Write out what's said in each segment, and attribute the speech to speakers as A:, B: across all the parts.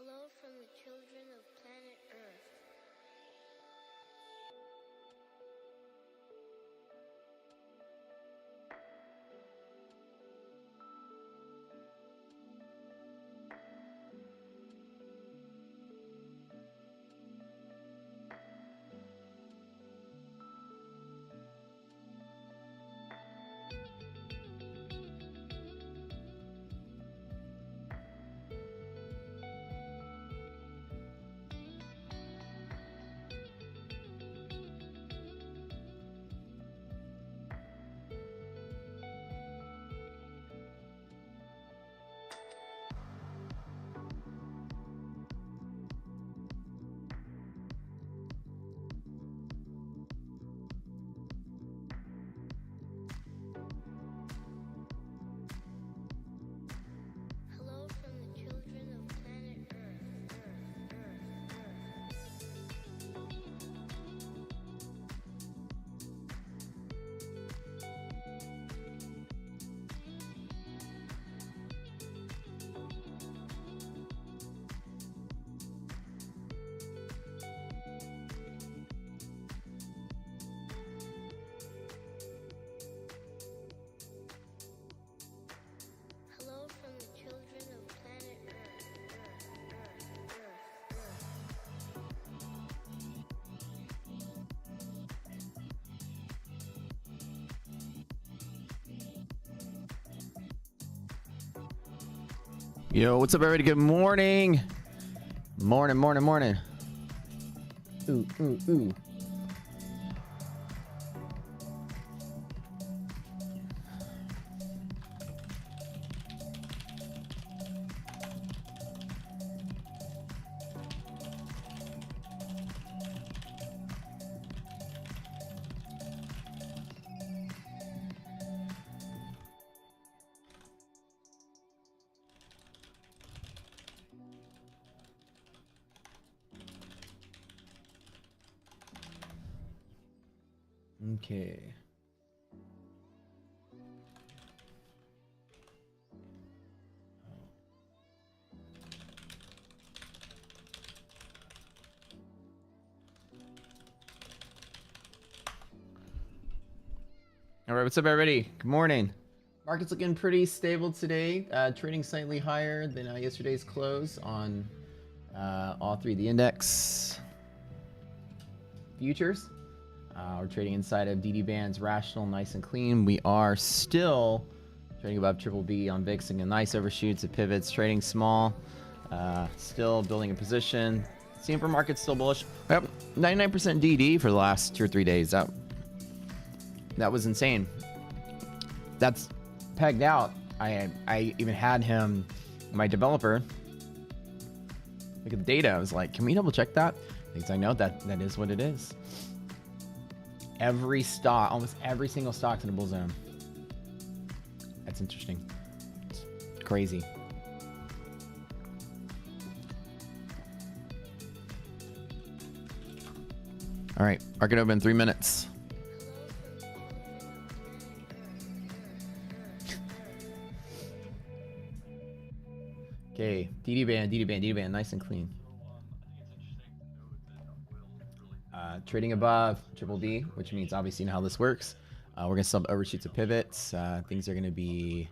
A: Hello from the children of planet Earth. Hello from the children of planet Earth. Hello from the children of planet
B: Yo, what's up, everybody? Good morning. Morning. Ooh. Okay. All right, what's up, everybody? Good morning. Market's looking pretty stable today. Trading slightly higher than yesterday's close on all three of the index futures. We're trading inside of DD bands, rational, nice and clean. We are still trading above triple B on VIX and nice overshoots at pivots, trading small, still building a position. Seeing for market's still bullish. Yep, 99% DD for the last 2 or 3 days. That was insane. That's pegged out. I even had him, my developer, look at the data. I was like, can we double check that? Because I know that is what it is. Every stock, almost every single stock's in a bull zone. That's interesting. It's crazy. All right, market open in 3 minutes. Okay, DD band, nice and clean. Trading above triple D, which means obviously you know how this works. We're gonna sub overshoots of pivots. Things are gonna be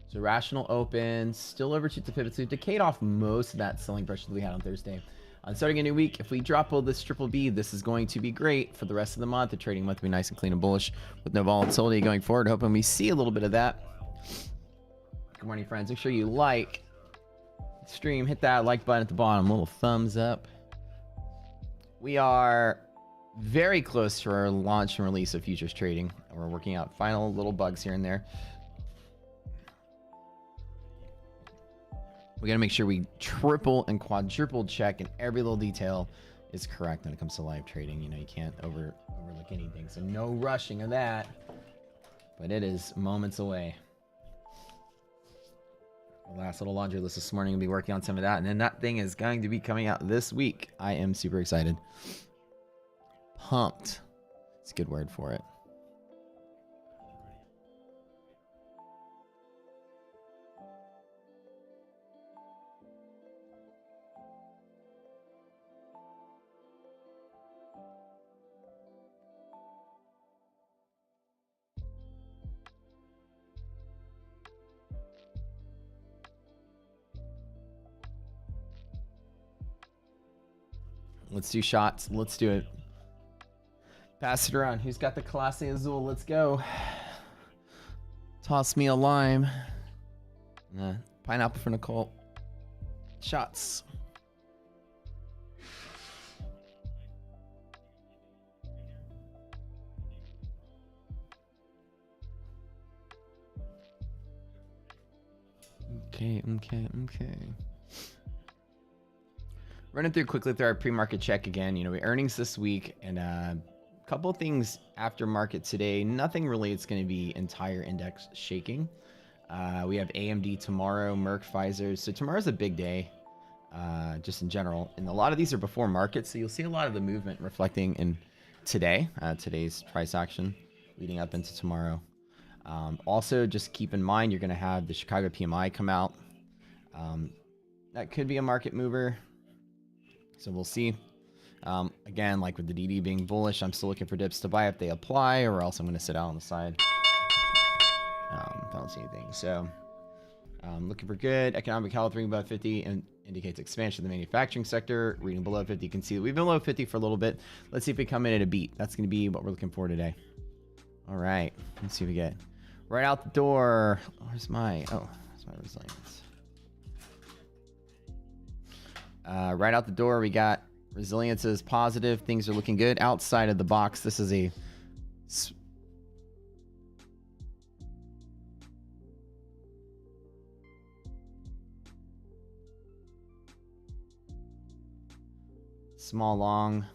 B: so rational open, still overshoots of pivots. So we've decayed off most of that selling pressure that we had on Thursday. Starting a new week, if we drop all this triple B, this is going to be great for the rest of the month. The trading month will be nice and clean and bullish with no volatility going forward. Hoping we see a little bit of that. Good morning, friends. Make sure you like the stream. Hit that like button at the bottom. A little thumbs up. We are very close to our launch and release of futures trading. We're working out final little bugs here and there. We got to make sure we triple and quadruple check and every little detail is correct when it comes to live trading. You know, you can't overlook anything. So no rushing of that, but it is moments away. The last little laundry list this morning will be working on some of that. And then that thing is going to be coming out this week. I am super excited. Pumped. It's a good word for it. Let's do shots. Let's do it. Pass it around. Who's got the Clase Azul? Let's go. Toss me a lime. Pineapple for Nicole. Shots. Okay. Running through quickly through our pre-market check again. You know, we earnings this week and a couple of things after market today. Nothing really. It's going to be entire index shaking. We have AMD tomorrow, Merck, Pfizer. So tomorrow's a big day, just in general. And a lot of these are before market, so you'll see a lot of the movement reflecting in today, today's price action leading up into tomorrow. Also, just keep in mind you're going to have the Chicago PMI come out. That could be a market mover. So we'll see. Again, like with the DD being bullish, I'm still looking for dips to buy if they apply, or else I'm going to sit out on the side. If I don't see anything. So looking for good. Economic health reading above 50 and indicates expansion of the manufacturing sector. Reading below 50, you can see that we've been below 50 for a little bit. Let's see if we come in at a beat. That's going to be what we're looking for today. All right. Let's see what we get. Right out the door. Where's my resilience? Right out the door, we got resilience is positive. Things are looking good. Outside of the box, this is a small long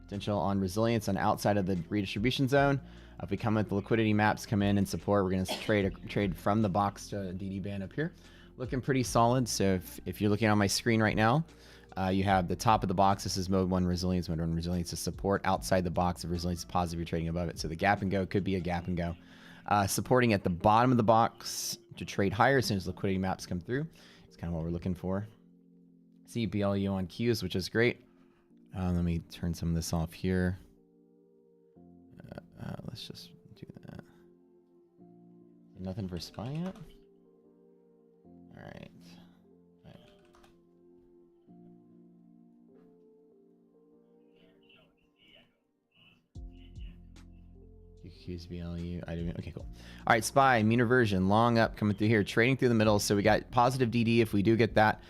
B: potential on resilience on outside of the redistribution zone. If we come with the liquidity maps, come in and support, we're going to trade from the box to DD band up here. Looking pretty solid. So if you're looking on my screen right now, you have the top of the box. This is mode 1 resilience. Mode 1 resilience is support. Outside the box of resilience is positive. You're trading above it. So the gap and go could be a gap and go. Supporting at the bottom of the box to trade higher as soon as liquidity maps come through. It's kind of what we're looking for. See BLU on Qs, which is great. Let me turn some of this off here. Let's just do that. Nothing for SPY yet? All right. QQ's BLU. Okay, cool. All right, SPY, mean reversion, long up coming through here, trading through the middle. So we got positive DD if we do get that.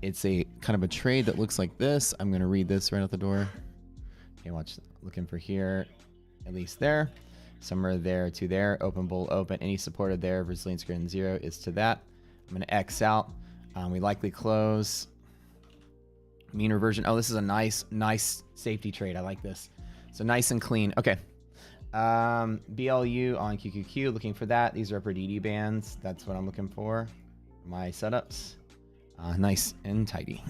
B: It's a kind of a trade that looks like this. I'm going to read this right out the door. Okay, watch. Looking for here, at least there. Somewhere there to there. Open, bull, open. Any supported there. Resilience greater than 0 is to that. I'm going to X out. We likely close. Mean reversion. Oh, this is a nice safety trade. I like this. So nice and clean. Okay. BLU on QQQ. Looking for that. These are upper DD bands. That's what I'm looking for. My setups. Nice and tidy.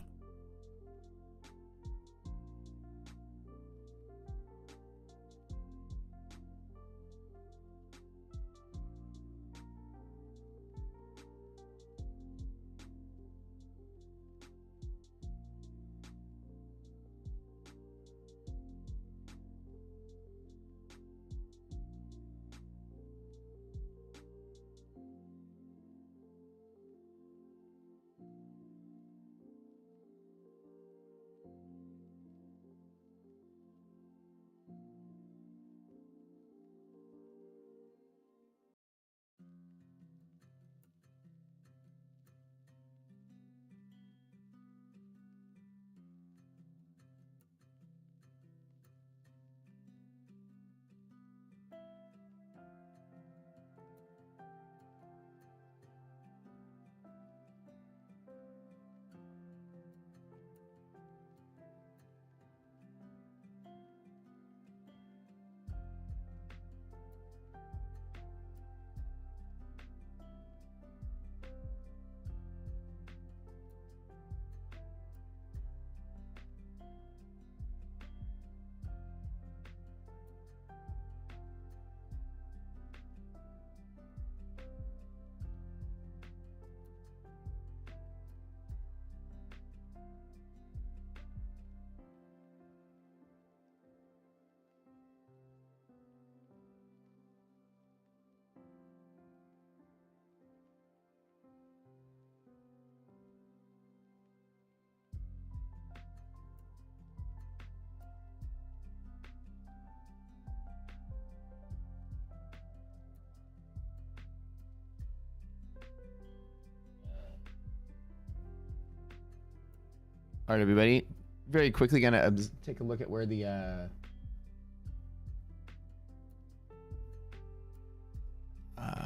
B: All right, everybody. Very quickly, gonna take a look at where the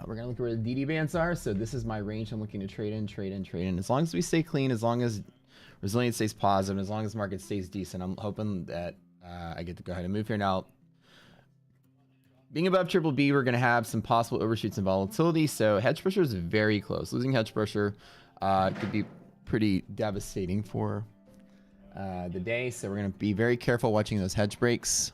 B: we're gonna look at where the DD bands are. So this is my range I'm looking to trade in. As long as we stay clean, as long as resilience stays positive, as long as market stays decent, I'm hoping that I get to go ahead and move here now. Being above triple B, we're gonna have some possible overshoots and volatility. So hedge pressure is very close. Losing hedge pressure could be pretty devastating for the day. So we're gonna be very careful watching those hedge breaks.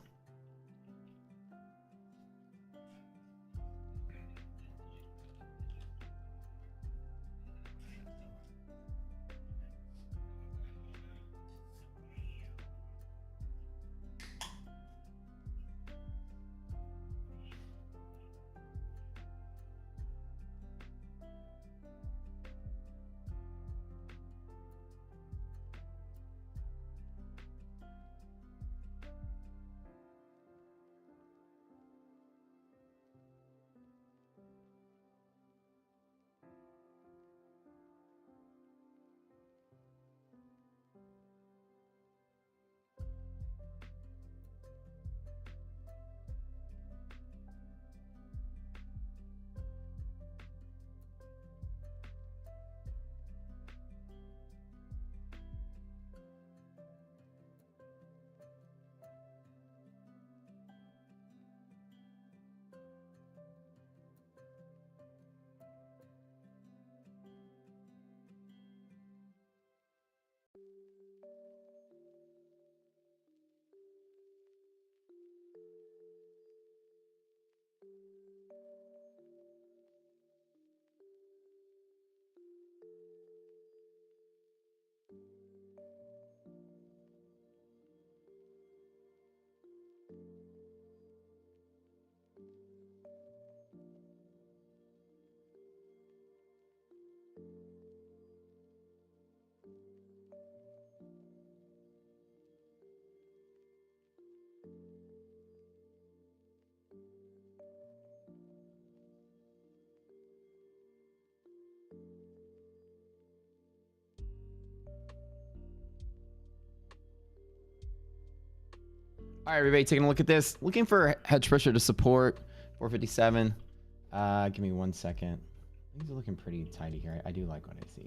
B: All right, everybody, taking a look at this. Looking for hedge pressure to support 457. Give me 1 second. Things are looking pretty tidy here. I do like what I see.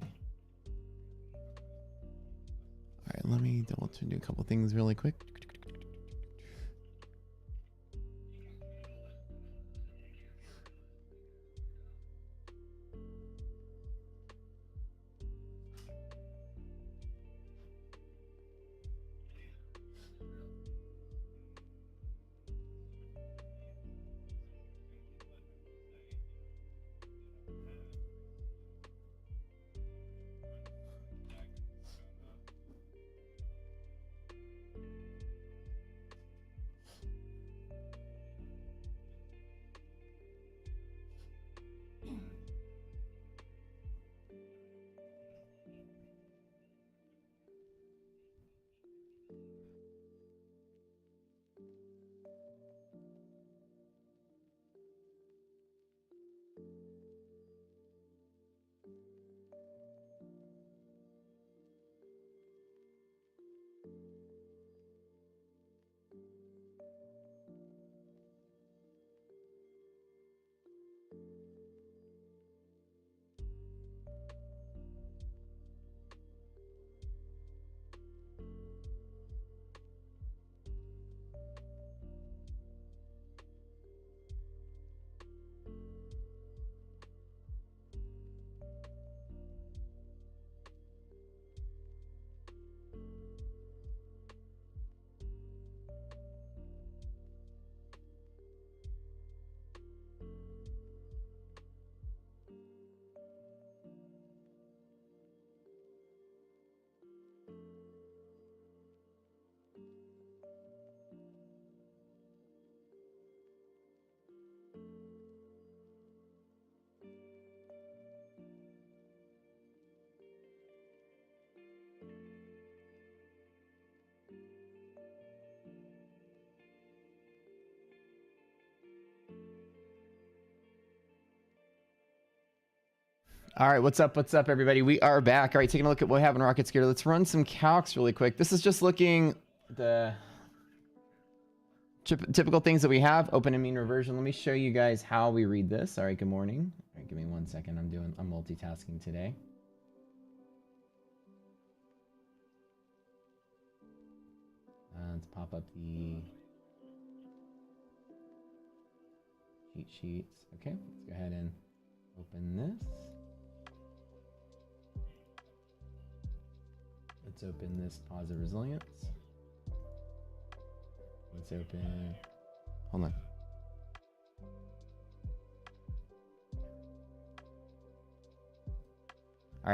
B: All right, let me do a couple things really quick. All right, what's up, everybody? We are back. All right, taking a look at what we have in Rocket Skater. Let's run some calcs really quick. This is just looking the typical things that we have. Open and mean reversion. Let me show you guys how we read this. All right, good morning. All right, give me 1 second. I'm multitasking today. Let's pop up the cheat sheets. Okay, let's go ahead and open this. Let's open this positive resilience. Let's open, hold on. All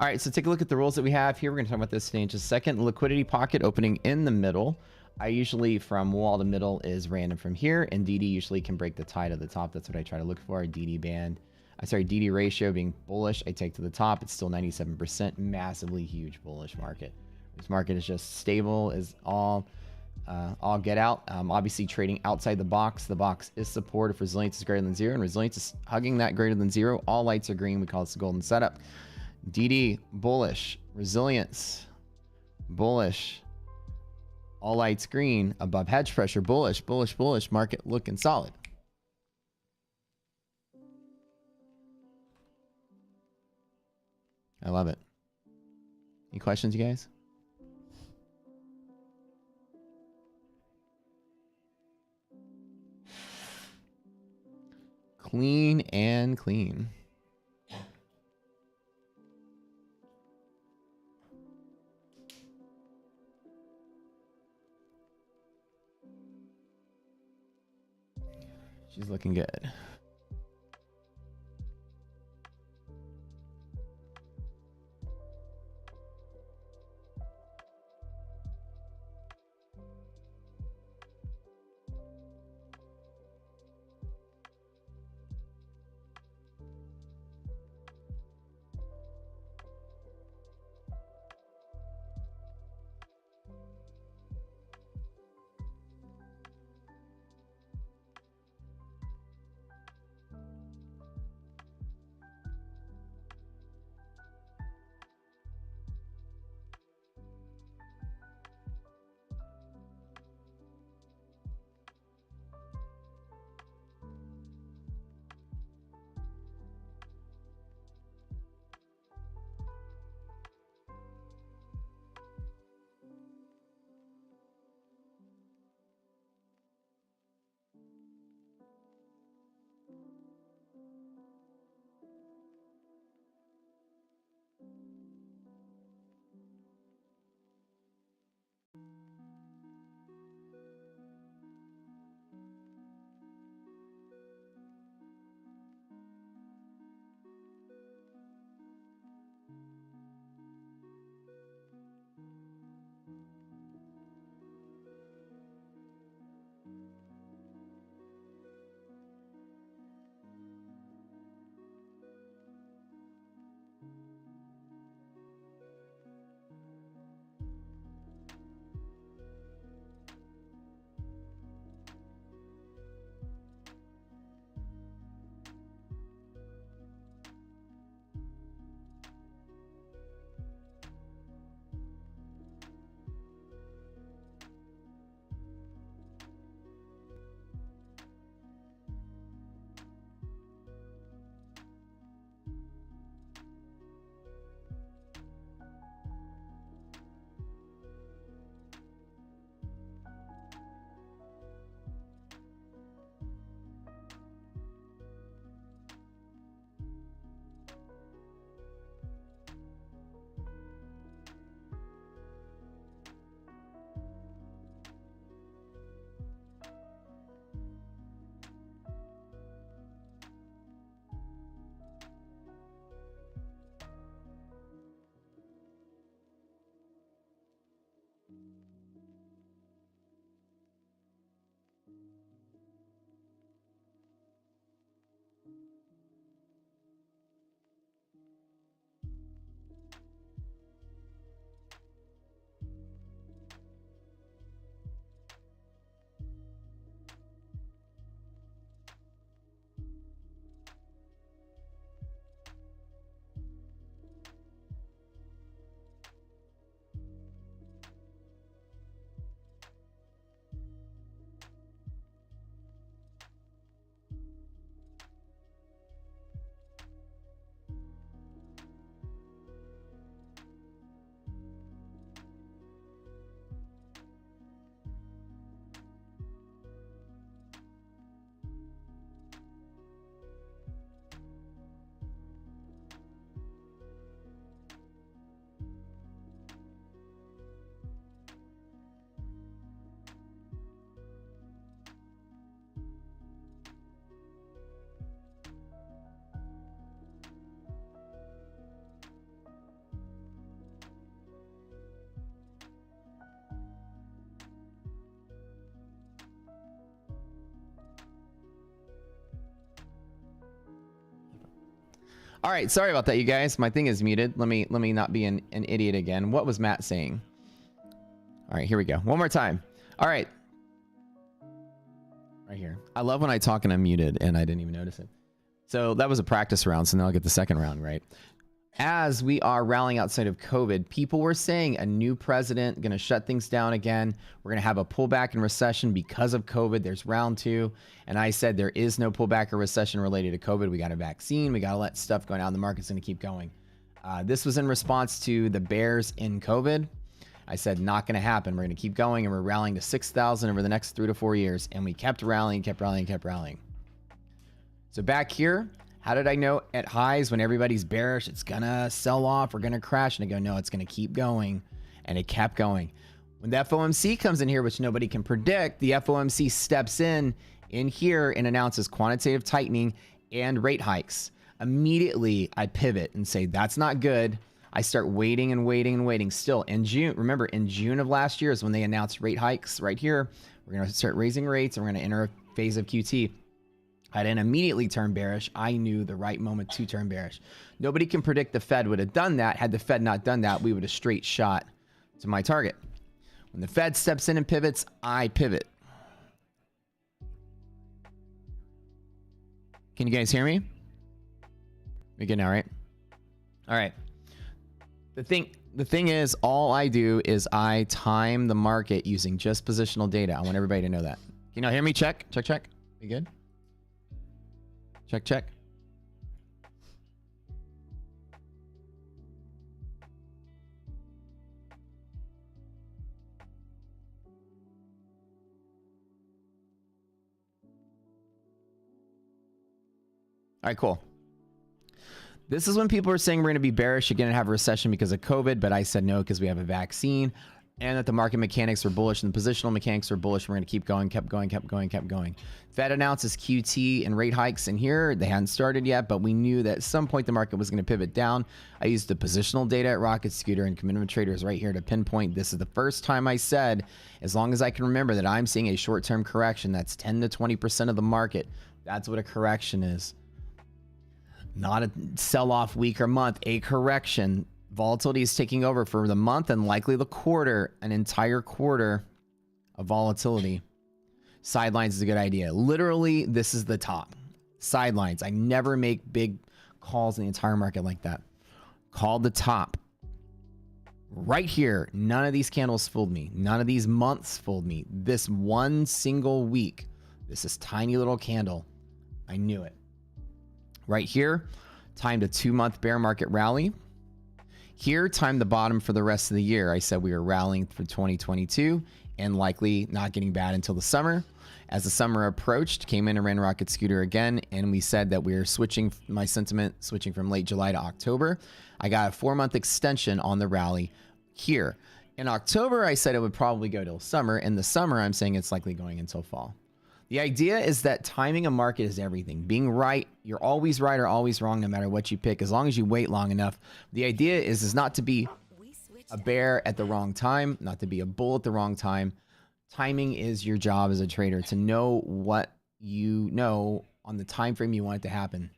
B: right, so take a look at the rules that we have here. We're gonna talk about this today in just a second. Liquidity pocket opening in the middle. I usually, from wall to middle is random from here, and DD usually can break the tie to the top. That's what I try to look for. DD band, DD ratio being bullish, I take to the top. It's still 97%, massively huge bullish market. This market is just stable as all get out. Obviously trading outside the box. The box is support if resilience is greater than 0, and resilience is hugging that greater than 0. All lights are green. We call this the golden setup. DD bullish, resilience bullish, all lights green, above hedge pressure bullish, bullish, bullish, market looking solid. I love it. Any questions, you guys? Clean and clean. She's looking good. All right, sorry about that, you guys. My thing is muted. Let me not be an idiot again. What was Matt saying? All right, here we go. One more time. All right. Right here. I love when I talk and I'm muted and I didn't even notice it. So that was a practice round, so now I'll get the second round, right? As we are rallying outside of COVID, people were saying a new president going to shut things down again. We're going to have a pullback in recession because of COVID. There's round 2. And I said there is no pullback or recession related to COVID. We got a vaccine. We got to let stuff go down. The market's going to keep going. This was in response to the bears in COVID. I said, not going to happen. We're going to keep going, and we're rallying to 6,000 over the next 3 to 4 years. And we kept rallying, kept rallying, kept rallying. So back here, how did I know at highs when everybody's bearish, it's going to sell off, we're going to crash? And I go, no, it's going to keep going. And it kept going. When the FOMC comes in here, which nobody can predict, the FOMC steps in here and announces quantitative tightening and rate hikes. Immediately, I pivot and say, that's not good. I start waiting and waiting and waiting. Still, in June, remember, in June of last year is when they announced rate hikes right here. We're going to start raising rates, and we're going to enter a phase of QT. I didn't immediately turn bearish. I knew the right moment to turn bearish. Nobody can predict the Fed would have done that. Had the Fed not done that, we would have straight shot to my target. When the Fed steps in and pivots, I pivot. Can you guys hear me? We good now, right? All right. The thing is, all I do is I time the market using just positional data. I want everybody to know that. Can you hear me? Check. We good? Check. All right, cool. This is when people are saying we're going to be bearish again and have a recession because of COVID, but I said no because we have a vaccine, and that the market mechanics are bullish and the positional mechanics are bullish. We're going to keep going, kept going. Fed announces QT and rate hikes in here. They hadn't started yet, but we knew that at some point the market was going to pivot down. I used the positional data at Rocket Scooter and Commitment Traders right here to pinpoint. This is the first time I said, as long as I can remember, that I'm seeing a short-term correction. That's 10 to 20% of the market. That's what a correction is. Not a sell-off week or month, a correction. Volatility is taking over for the month and likely the quarter, an entire quarter of volatility. Sidelines is a good idea. Literally, this is the top. Sidelines. I never make big calls in the entire market like that. Called the top. Right here, none of these candles fooled me. None of these months fooled me. This one single week, this is tiny little candle. I knew it. Right here, timed a 2-month bear market rally. Here, timed the bottom for the rest of the year. I said we were rallying for 2022 and likely not getting bad until the summer. As the summer approached, came in and ran Rocket Scooter again, and we said that we were switching, my sentiment, switching from late July to October. I got a 4-month extension on the rally here. In October, I said it would probably go till summer. In the summer, I'm saying it's likely going until fall. The idea is that timing a market is everything. Being right, you're always right or always wrong no matter what you pick, as long as you wait long enough. The idea is not to be a bear at the wrong time, not to be a bull at the wrong time. Timing is your job as a trader, to know what you know on the time frame you want it to happen.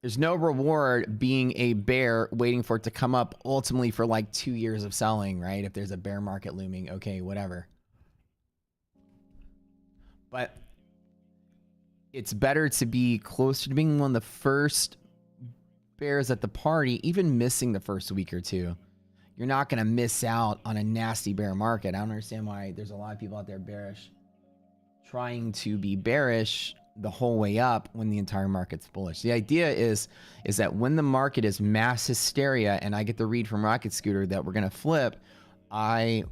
B: There's no reward being a bear waiting for it to come up ultimately for like 2 years of selling, right? If there's a bear market looming, okay, whatever. But it's better to be closer to being one of the first bears at the party, even missing the first week or two. You're not going to miss out on a nasty bear market. I don't understand why there's a lot of people out there bearish, trying to be bearish the whole way up when the entire market's bullish. The idea is that when the market is mass hysteria and I get the read from Rocket Scooter that we're going to flip, I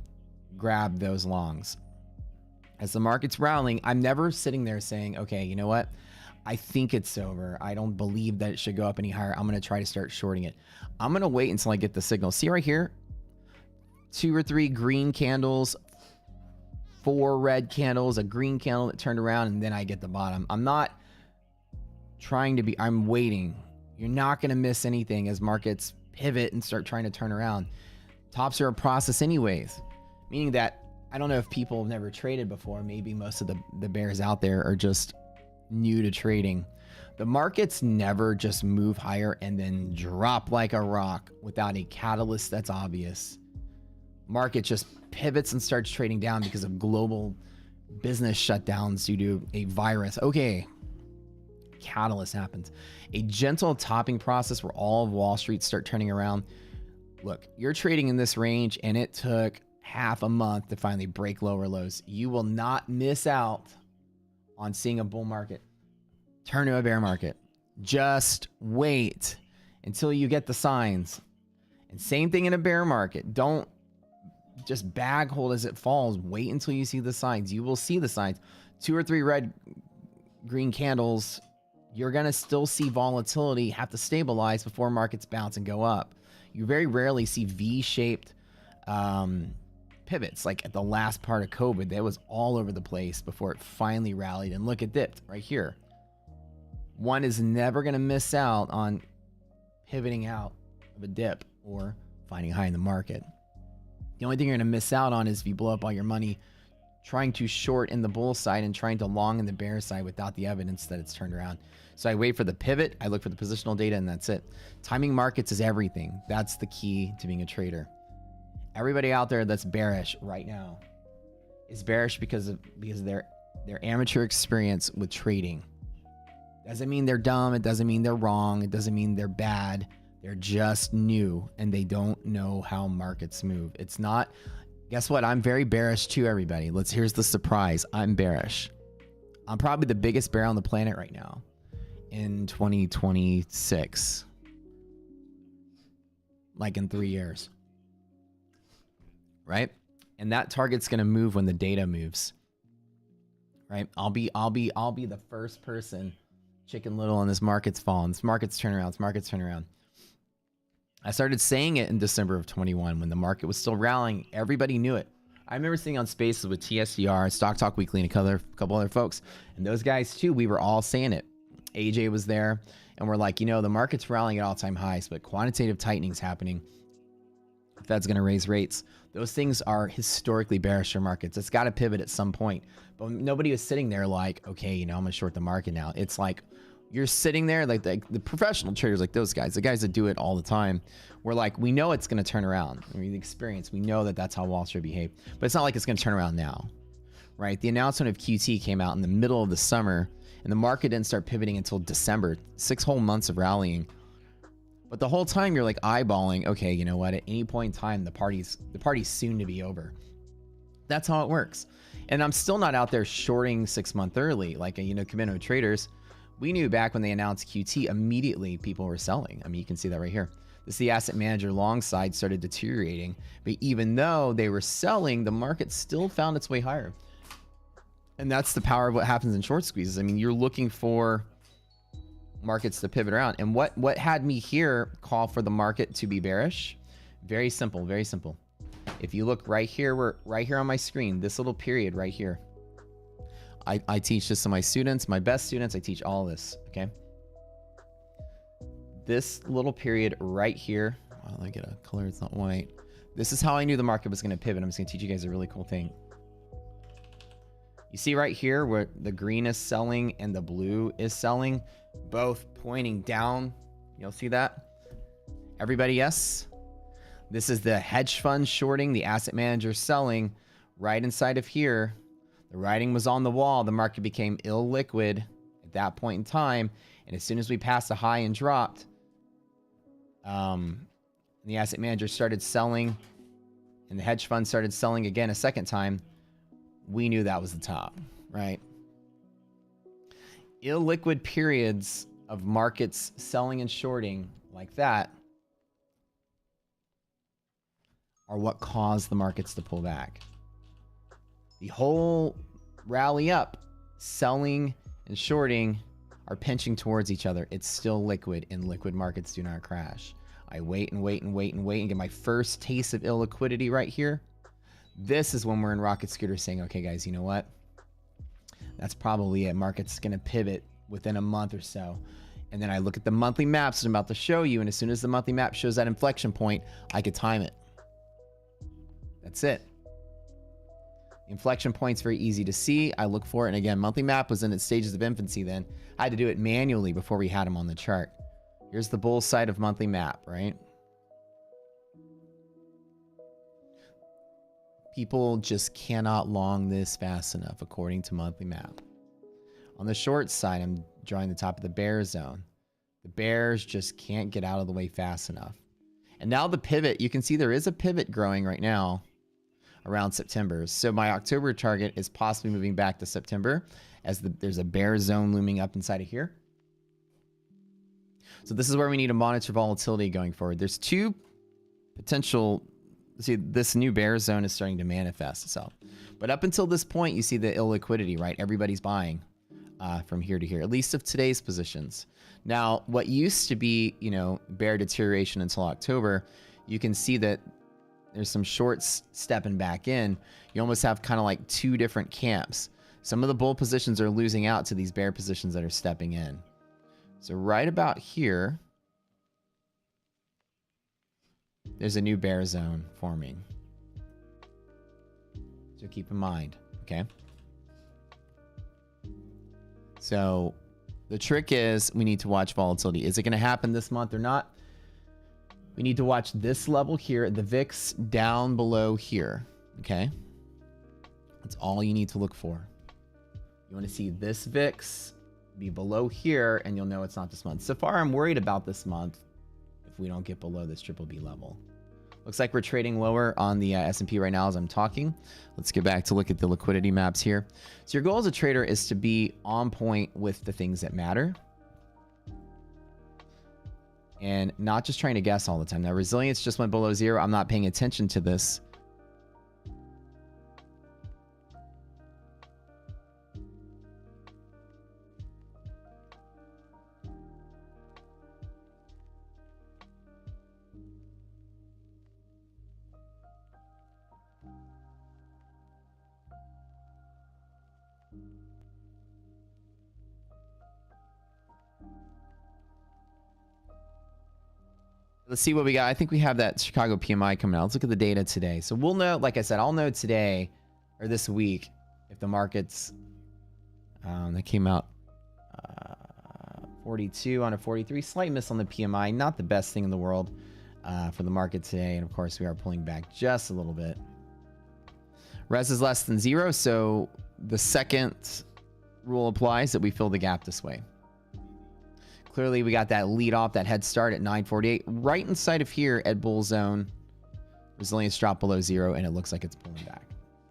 B: grab those longs. As the market's rallying, I'm never sitting there saying, okay, you know what? I think it's over. I don't believe that it should go up any higher. I'm going to try to start shorting it. I'm going to wait until I get the signal. See right here? 2 or 3 green candles, 4 red candles, a green candle that turned around, and then I get the bottom. I'm not trying to be, I'm waiting. You're not going to miss anything as markets pivot and start trying to turn around. Tops are a process anyways, meaning that I don't know if people have never traded before. Maybe most of the bears out there are just new to trading. The markets never just move higher and then drop like a rock without a catalyst that's obvious. Market just pivots and starts trading down because of global business shutdowns due to a virus. Okay, catalyst happens. A gentle topping process where all of Wall Street start turning around. Look, you're trading in this range and it took half a month to finally break lower lows. You will not miss out on seeing a bull market turn to a bear market. Just wait until you get the signs. And same thing in a bear market. Don't just bag hold as it falls. Wait until you see the signs. You will see the signs. 2 or 3 red, green candles. You're going to still see volatility have to stabilize before markets bounce and go up. You very rarely see V-shaped pivots. Like at the last part of COVID, that was all over the place before it finally rallied. And look, it dipped right here. One is never going to miss out on pivoting out of a dip or finding a high in the market. The only thing you're going to miss out on is if you blow up all your money trying to short in the bull side and trying to long in the bear side without the evidence that it's turned around. So I wait for the pivot, I look for the positional data, and that's it. Timing markets is everything. That's the key to being a trader. Everybody out there that's bearish right now is bearish because of their amateur experience with trading. Doesn't mean they're dumb. It doesn't mean they're wrong. It doesn't mean they're bad. They're just new and they don't know how markets move. It's not. Guess what? I'm very bearish too, everybody. Here's the surprise. I'm bearish. I'm probably the biggest bear on the planet right now in 2026. Like in 3 years. Right? And that target's going to move when the data moves. Right? I'll be the first person, Chicken Little, and this market's falling. This market's turn around. This market's turn around. I started saying it in December of 21 when the market was still rallying. Everybody knew it. I remember sitting on Spaces with TSDR, Stock Talk Weekly, and a couple other folks. And those guys too, we were all saying it. AJ was there. And we're like, the market's rallying at all-time highs, but quantitative tightening is happening. The Fed's going to raise rates. Those things are historically bearish for markets. It's got to pivot at some point. But nobody was sitting there like, okay, I'm going to short the market now. It's like, you're sitting there like the professional traders, like those guys, the guys that do it all the time. We're like, we know it's going to turn around. I mean, the experience, we know that that's how Wall Street behave. But it's not like it's going to turn around now, right? The announcement of QT came out in the middle of the summer, and the market didn't start pivoting until December. 6 whole months of rallying. But the whole time you're like eyeballing, okay, you know what? At any point in time, the party's soon to be over. That's how it works. And I'm still not out there shorting 6 months early, like Comino traders. We knew back when they announced QT, immediately people were selling. I mean, you can see that right here. The asset manager long side started deteriorating. But even though they were selling, the market still found its way higher. And that's the power of what happens in short squeezes. I mean, you're looking for markets to pivot around. And what had me here call for the market to be bearish? Very simple, very simple. If you look right here, right here on my screen, this little period right here. I teach this to my students, my best students. I teach all this, okay? This little period right here. Oh, let me get a color. It's not white. This is how I knew the market was going to pivot. I'm just going to teach you guys a really cool thing. You see right here where the green is selling and the blue is selling, both pointing down. You'll see that? Everybody, yes? This is the hedge fund shorting, the asset manager selling. Right inside of here, the writing was on the wall. The market became illiquid at that point in time. And as soon as we passed a high and dropped, the asset manager started selling and the hedge fund started selling again a second time, we knew that was the top, right? Illiquid periods of markets selling and shorting like that are what caused the markets to pull back. The whole rally up, selling and shorting are pinching towards each other. It's still liquid, and liquid markets do not crash. I wait and wait and wait and wait and get my first taste of illiquidity right here. This is when we're in rocket scooter saying, okay, guys, you know what? That's probably it. Market's going to pivot within a month or so. And then I look at the monthly maps I'm about to show you, and as soon as the monthly map shows that inflection point, I could time it. That's it. Inflection point's very easy to see. I look for it. And again, monthly map was in its stages of infancy then. I had to do it manually before we had them on the chart. Here's the bull side of monthly map, right? People just cannot long this fast enough according to monthly map. On the short side, I'm drawing the top of the bear zone. The bears just can't get out of the way fast enough. And now the pivot, you can see there is a pivot growing right now around September. So my October target is possibly moving back to September as there's a bear zone looming up inside of here. So this is where we need to monitor volatility going forward. There's two potential, see, this new bear zone is starting to manifest itself. But up until this point, you see the illiquidity, right? Everybody's buying from here to here, at least of today's positions. Now, what used to be, you know, bear deterioration until October, you can see that there's some shorts stepping back in. You almost have kind of like two different camps. Some of the bull positions are losing out to these bear positions that are stepping in. So right about here, there's a new bear zone forming. So keep in mind, okay? So the trick is we need to watch volatility. Is it going to happen this month or not? We need to watch this level here, the VIX down below here, okay? That's all you need to look for. You want to see this VIX be below here, and you'll know it's not this month. So far, I'm worried about this month if we don't get below this triple B level. Looks like we're trading lower on the S&P right now as I'm talking. Let's get back to look at the liquidity maps here. So your goal as a trader is to be on point with the things that matter and not just trying to guess all the time. Now, resilience just went below zero. I'm not paying attention to this. Let's see what we got. I think we have that Chicago PMI coming out. Let's look at the data today. So we'll know, like I said, I'll know today or this week if the markets that came out 42 on a 43. Slight miss on the PMI. Not the best thing in the world for the market today. And of course, we are pulling back just a little bit. Res is less than zero. So the second rule applies that we fill the gap this way. Clearly, we got that lead off, that head start at 948. Right inside of here at bull zone, resilience dropped below zero, and it looks like it's pulling back.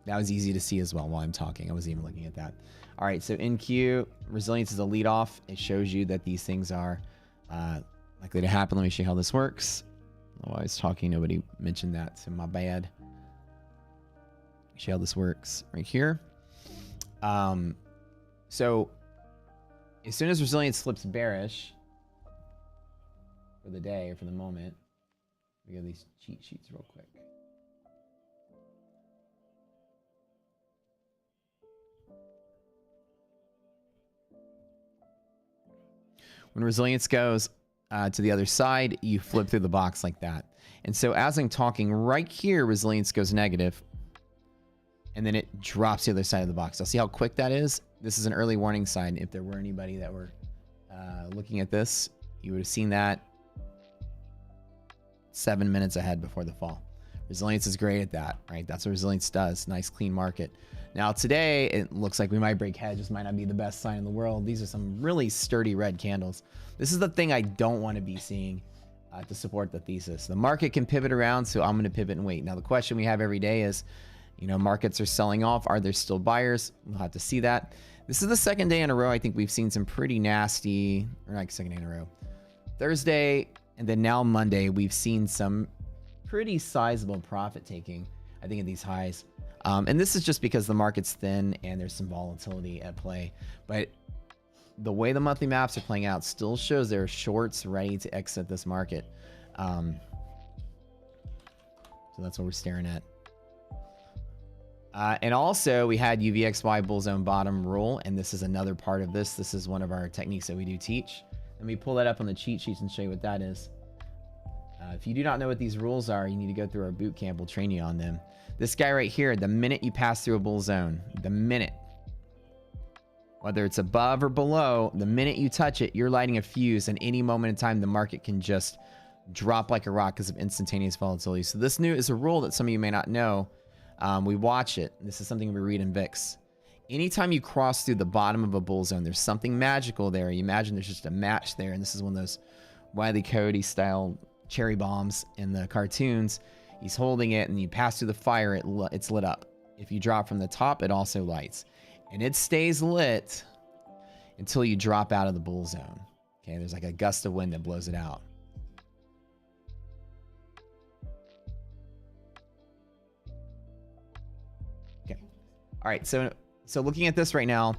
B: That was easy to see as well while I'm talking. I wasn't even looking at that. All right, so NQ, resilience is a lead off. It shows you that these things are likely to happen. Let me show you how this works. While I was talking, nobody mentioned that, so my bad. Show you how this works right here. So as soon as resilience slips bearish for the day or for the moment, we get these cheat sheets real quick. When resilience goes to the other side, you flip through the box like that. And so as I'm talking right here, resilience goes negative, and then it drops the other side of the box. I'll see how quick that is. This is an early warning sign. If there were anybody that were looking at this, you would have seen that 7 minutes ahead before the fall. Resilience is great at that, right? That's what resilience does. Nice, clean market. Now today, it looks like we might break hedges. Might not be the best sign in the world. These are some really sturdy red candles. This is the thing I don't want to be seeing to support the thesis. The market can pivot around, so I'm going to pivot and wait. Now the question we have every day is, you know, markets are selling off. Are there still buyers? We'll have to see that. This is the second day in a row. I think we've seen some pretty nasty, or not second day in a row. Thursday and then now Monday, we've seen some pretty sizable profit taking, I think, at these highs. And this is just because the market's thin and there's some volatility at play. But the way the monthly maps are playing out still shows there are shorts ready to exit this market. So that's what we're staring at. And also we had UVXY bull zone bottom rule, and this is another part of this. This is one of our techniques that we do teach. Let me pull that up on the cheat sheets and show you what that is. If you do not know what these rules are, you need to go through our boot camp. We'll train you on them. This guy right here, the minute you pass through a bull zone, the minute, whether it's above or below, the minute you touch it, you're lighting a fuse, and any moment in time, the market can just drop like a rock because of instantaneous volatility. So this new is a rule that some of you may not know. We watch it. This is something we read in VIX. Anytime you cross through the bottom of a bull zone, there's something magical there. You imagine there's just a match there, and this is one of those Wile E. Coyote style cherry bombs in the cartoons. He's holding it, and you pass through the fire, it's lit up. If you drop from the top, it also lights. And it stays lit until you drop out of the bull zone. Okay, there's like a gust of wind that blows it out. Okay. All right, so looking at this right now,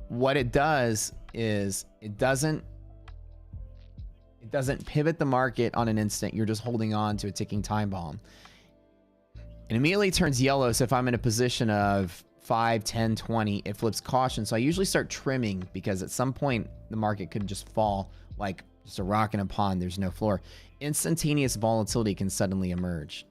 B: what it does is it doesn't pivot the market on an instant. You're just holding on to a ticking time bomb. It immediately turns yellow. So if I'm in a position of 5, 10, 20, it flips caution. So I usually start trimming because at some point the market could just fall like just a rock in a pond. There's no floor. Instantaneous volatility can suddenly emerge.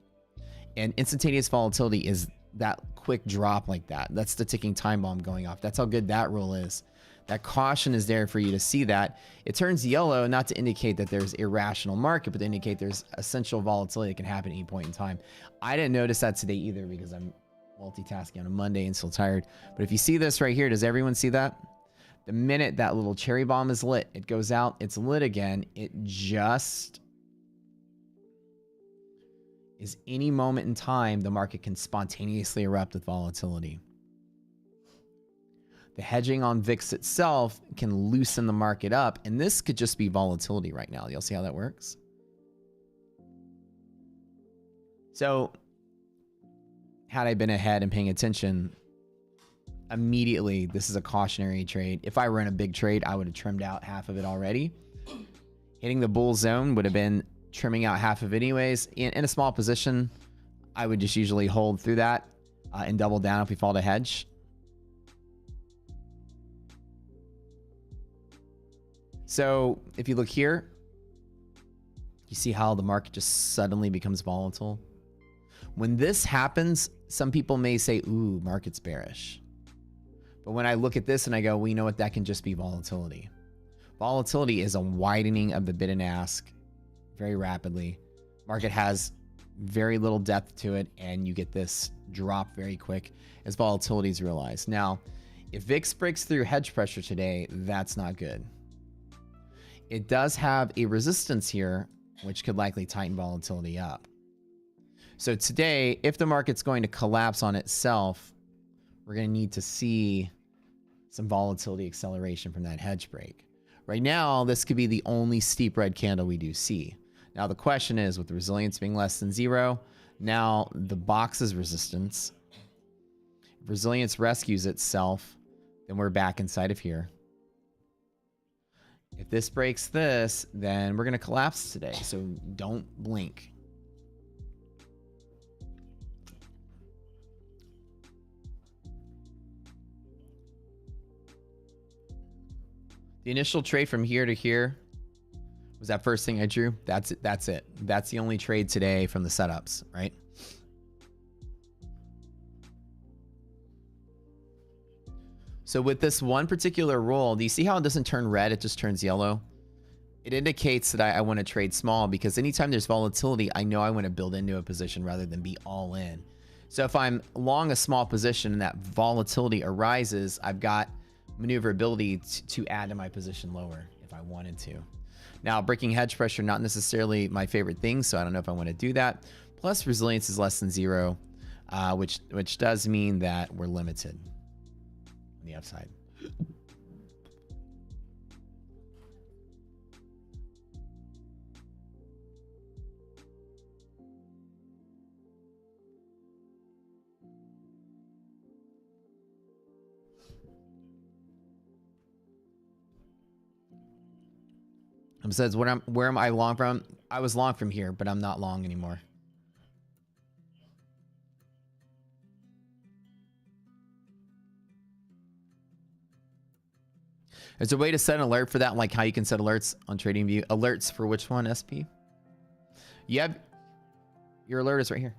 B: And instantaneous volatility is that quick drop like that. That's the ticking time bomb going off. That's how good that rule is. That caution is there for you to see that. It turns yellow not to indicate that there's irrational market, but to indicate there's essential volatility that can happen at any point in time. I didn't notice that today either because I'm multitasking on a Monday and still tired. But if you see this right here, does everyone see that? The minute that little cherry bomb is lit, it goes out, it's lit again. It just is any moment in time, the market can spontaneously erupt with volatility. The hedging on VIX itself can loosen the market up, and this could just be volatility right now. You'll see how that works. So, had I been ahead and paying attention, immediately, this is a cautionary trade. If I were in a big trade, I would have trimmed out half of it already. Hitting the bull zone would have been trimming out half of it anyways. In a small position, I would just usually hold through that and double down if we fall to hedge. So if you look here, you see how the market just suddenly becomes volatile. When this happens, some people may say, ooh, market's bearish. But when I look at this and I go, well, you know what? That can just be volatility. Volatility is a widening of the bid and ask very rapidly. Market has very little depth to it, and you get this drop very quick as volatility is realized. Now, if VIX breaks through hedge pressure today, that's not good. It does have a resistance here, which could likely tighten volatility up. So today, if the market's going to collapse on itself, we're going to need to see some volatility acceleration from that hedge break. Right now, this could be the only steep red candle we do see. Now, the question is, with the resilience being less than 0, now the box's resistance, if resilience rescues itself, then we're back inside of here. If this breaks this, then we're going to collapse today. So don't blink. The initial trade from here to here was that first thing I drew. That's it. That's it. That's the only trade today from the setups, right? So with this one particular rule, do you see how it doesn't turn red? It just turns yellow. It indicates that I want to trade small because anytime there's volatility, I know I want to build into a position rather than be all in. So if I'm long a small position and that volatility arises, I've got maneuverability to add to my position lower if I wanted to. Now, breaking hedge pressure, not necessarily my favorite thing, so I don't know if I want to do that. Plus, resilience is less than 0, which does mean that we're limited on the upside. Says, where am I long from? I was long from here, but I'm not long anymore. There's a way to set an alert for that, like how you can set alerts on TradingView. Alerts for which one, SP? You have your alert is right here.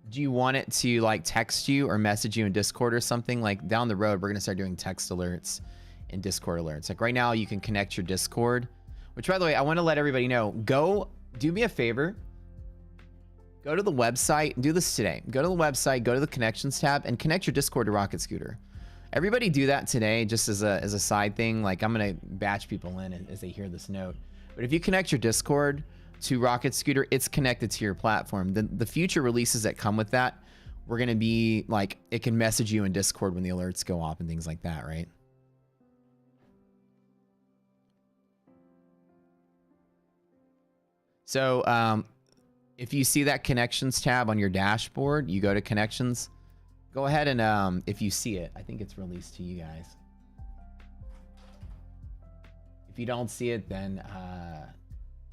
B: Do you want it to like text you or message you in Discord or something? Like down the road, we're gonna start doing text alerts and Discord alerts. Like right now, you can connect your Discord. Which, by the way, I want to let everybody know. Go do me a favor. Go to the website. Do this today. Go to the website. Go to the connections tab and connect your Discord to Rocket Scooter. Everybody do that today, just as a side thing. Like I'm gonna batch people in as they hear this note. But if you connect your Discord to Rocket Scooter, it's connected to your platform. The future releases that come with that, we're gonna be like, it can message you in Discord when the alerts go off and things like that, right? So if you see that connections tab on your dashboard, you go to connections. Go ahead and if you see it, I think it's released to you guys. If you don't see it, then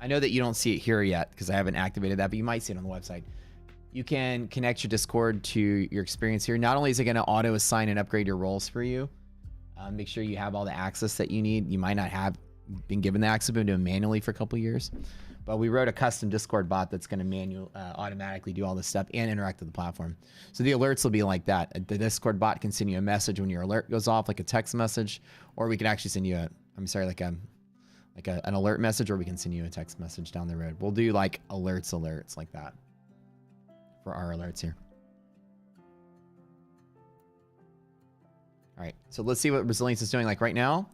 B: I know that you don't see it here yet because I haven't activated that, but you might see it on the website. You can connect your Discord to your experience here. Not only is it going to auto assign and upgrade your roles for you, make sure you have all the access that you need. You might not have been given the access, been doing manually for a couple years. But we wrote a custom Discord bot that's going to automatically do all this stuff and interact with the platform. So the alerts will be like that. The Discord bot can send you a message when your alert goes off, like a text message, or we can actually send you like an alert message, or we can send you a text message down the road. We'll do like alerts like that for our alerts here. All right, so let's see what resilience is doing. Like right now,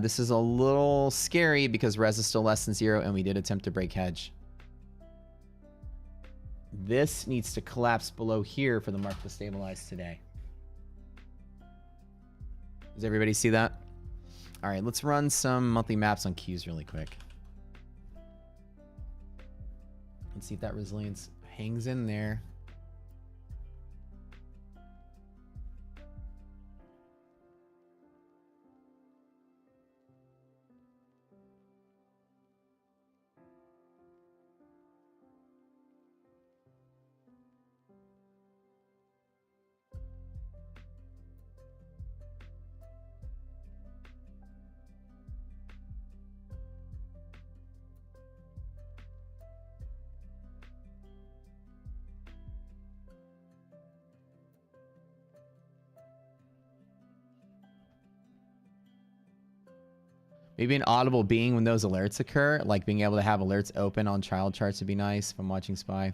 B: this is a little scary because res is still less than 0, and we did attempt to break hedge. This needs to collapse below here for the market to stabilize today. Does everybody see that? All right, let's run some monthly maps on Qs really quick. Let's see if that resilience hangs in there. Maybe an audible being when those alerts occur, like being able to have alerts open on child charts would be nice if I'm watching Spy.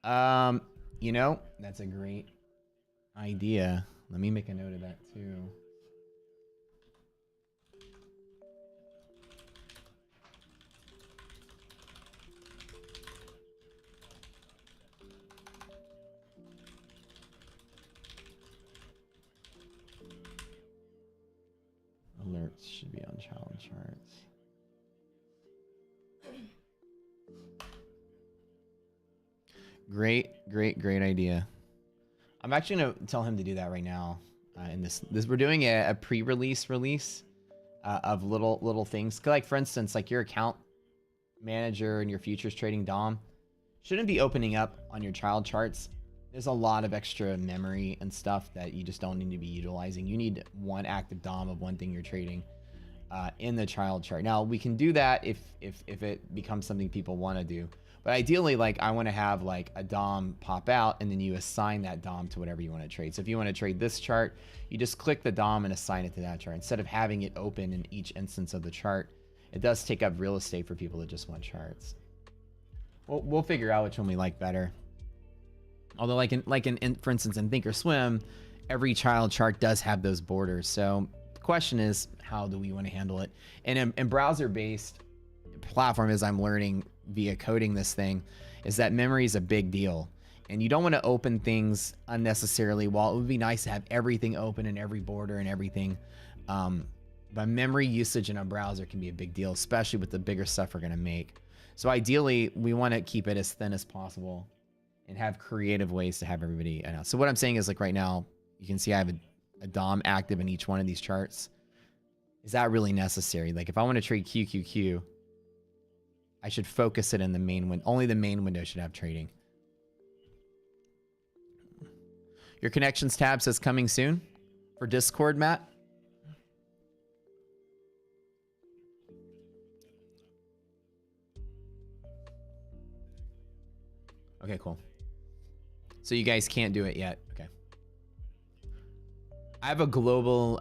B: You know, that's a great idea. Let me make a note of that too. Alerts should be on child charts. Great idea. I'm actually gonna tell him to do that right now. In this we're doing a pre-release release of little things. Like for instance, like your account manager and your futures trading DOM shouldn't be opening up on your child charts. There's a lot of extra memory and stuff that you just don't need to be utilizing. You need one active DOM of one thing you're trading in the child chart. Now we can do that if it becomes something people want to do. But ideally, like I want to have like a DOM pop out and then you assign that DOM to whatever you want to trade. So if you want to trade this chart, you just click the DOM and assign it to that chart instead of having it open in each instance of the chart. It does take up real estate for people that just want charts. We'll figure out which one we like better. Although for instance, in Thinkorswim, every child chart does have those borders. So the question is, how do we want to handle it? And in browser-based platform, as I'm learning via coding this thing, is that memory is a big deal. And you don't want to open things unnecessarily. While it would be nice to have everything open and every border and everything, but memory usage in a browser can be a big deal, especially with the bigger stuff we're going to make. So ideally, we want to keep it as thin as possible and have creative ways to have everybody announce. So what I'm saying is, like right now, you can see I have a DOM active in each one of these charts. Is that really necessary? Like if I want to trade QQQ, I should focus it in the main window. Only the main window should have trading. Your connections tab says coming soon for Discord, Matt. Okay, cool. So you guys can't do it yet. Okay. I have a global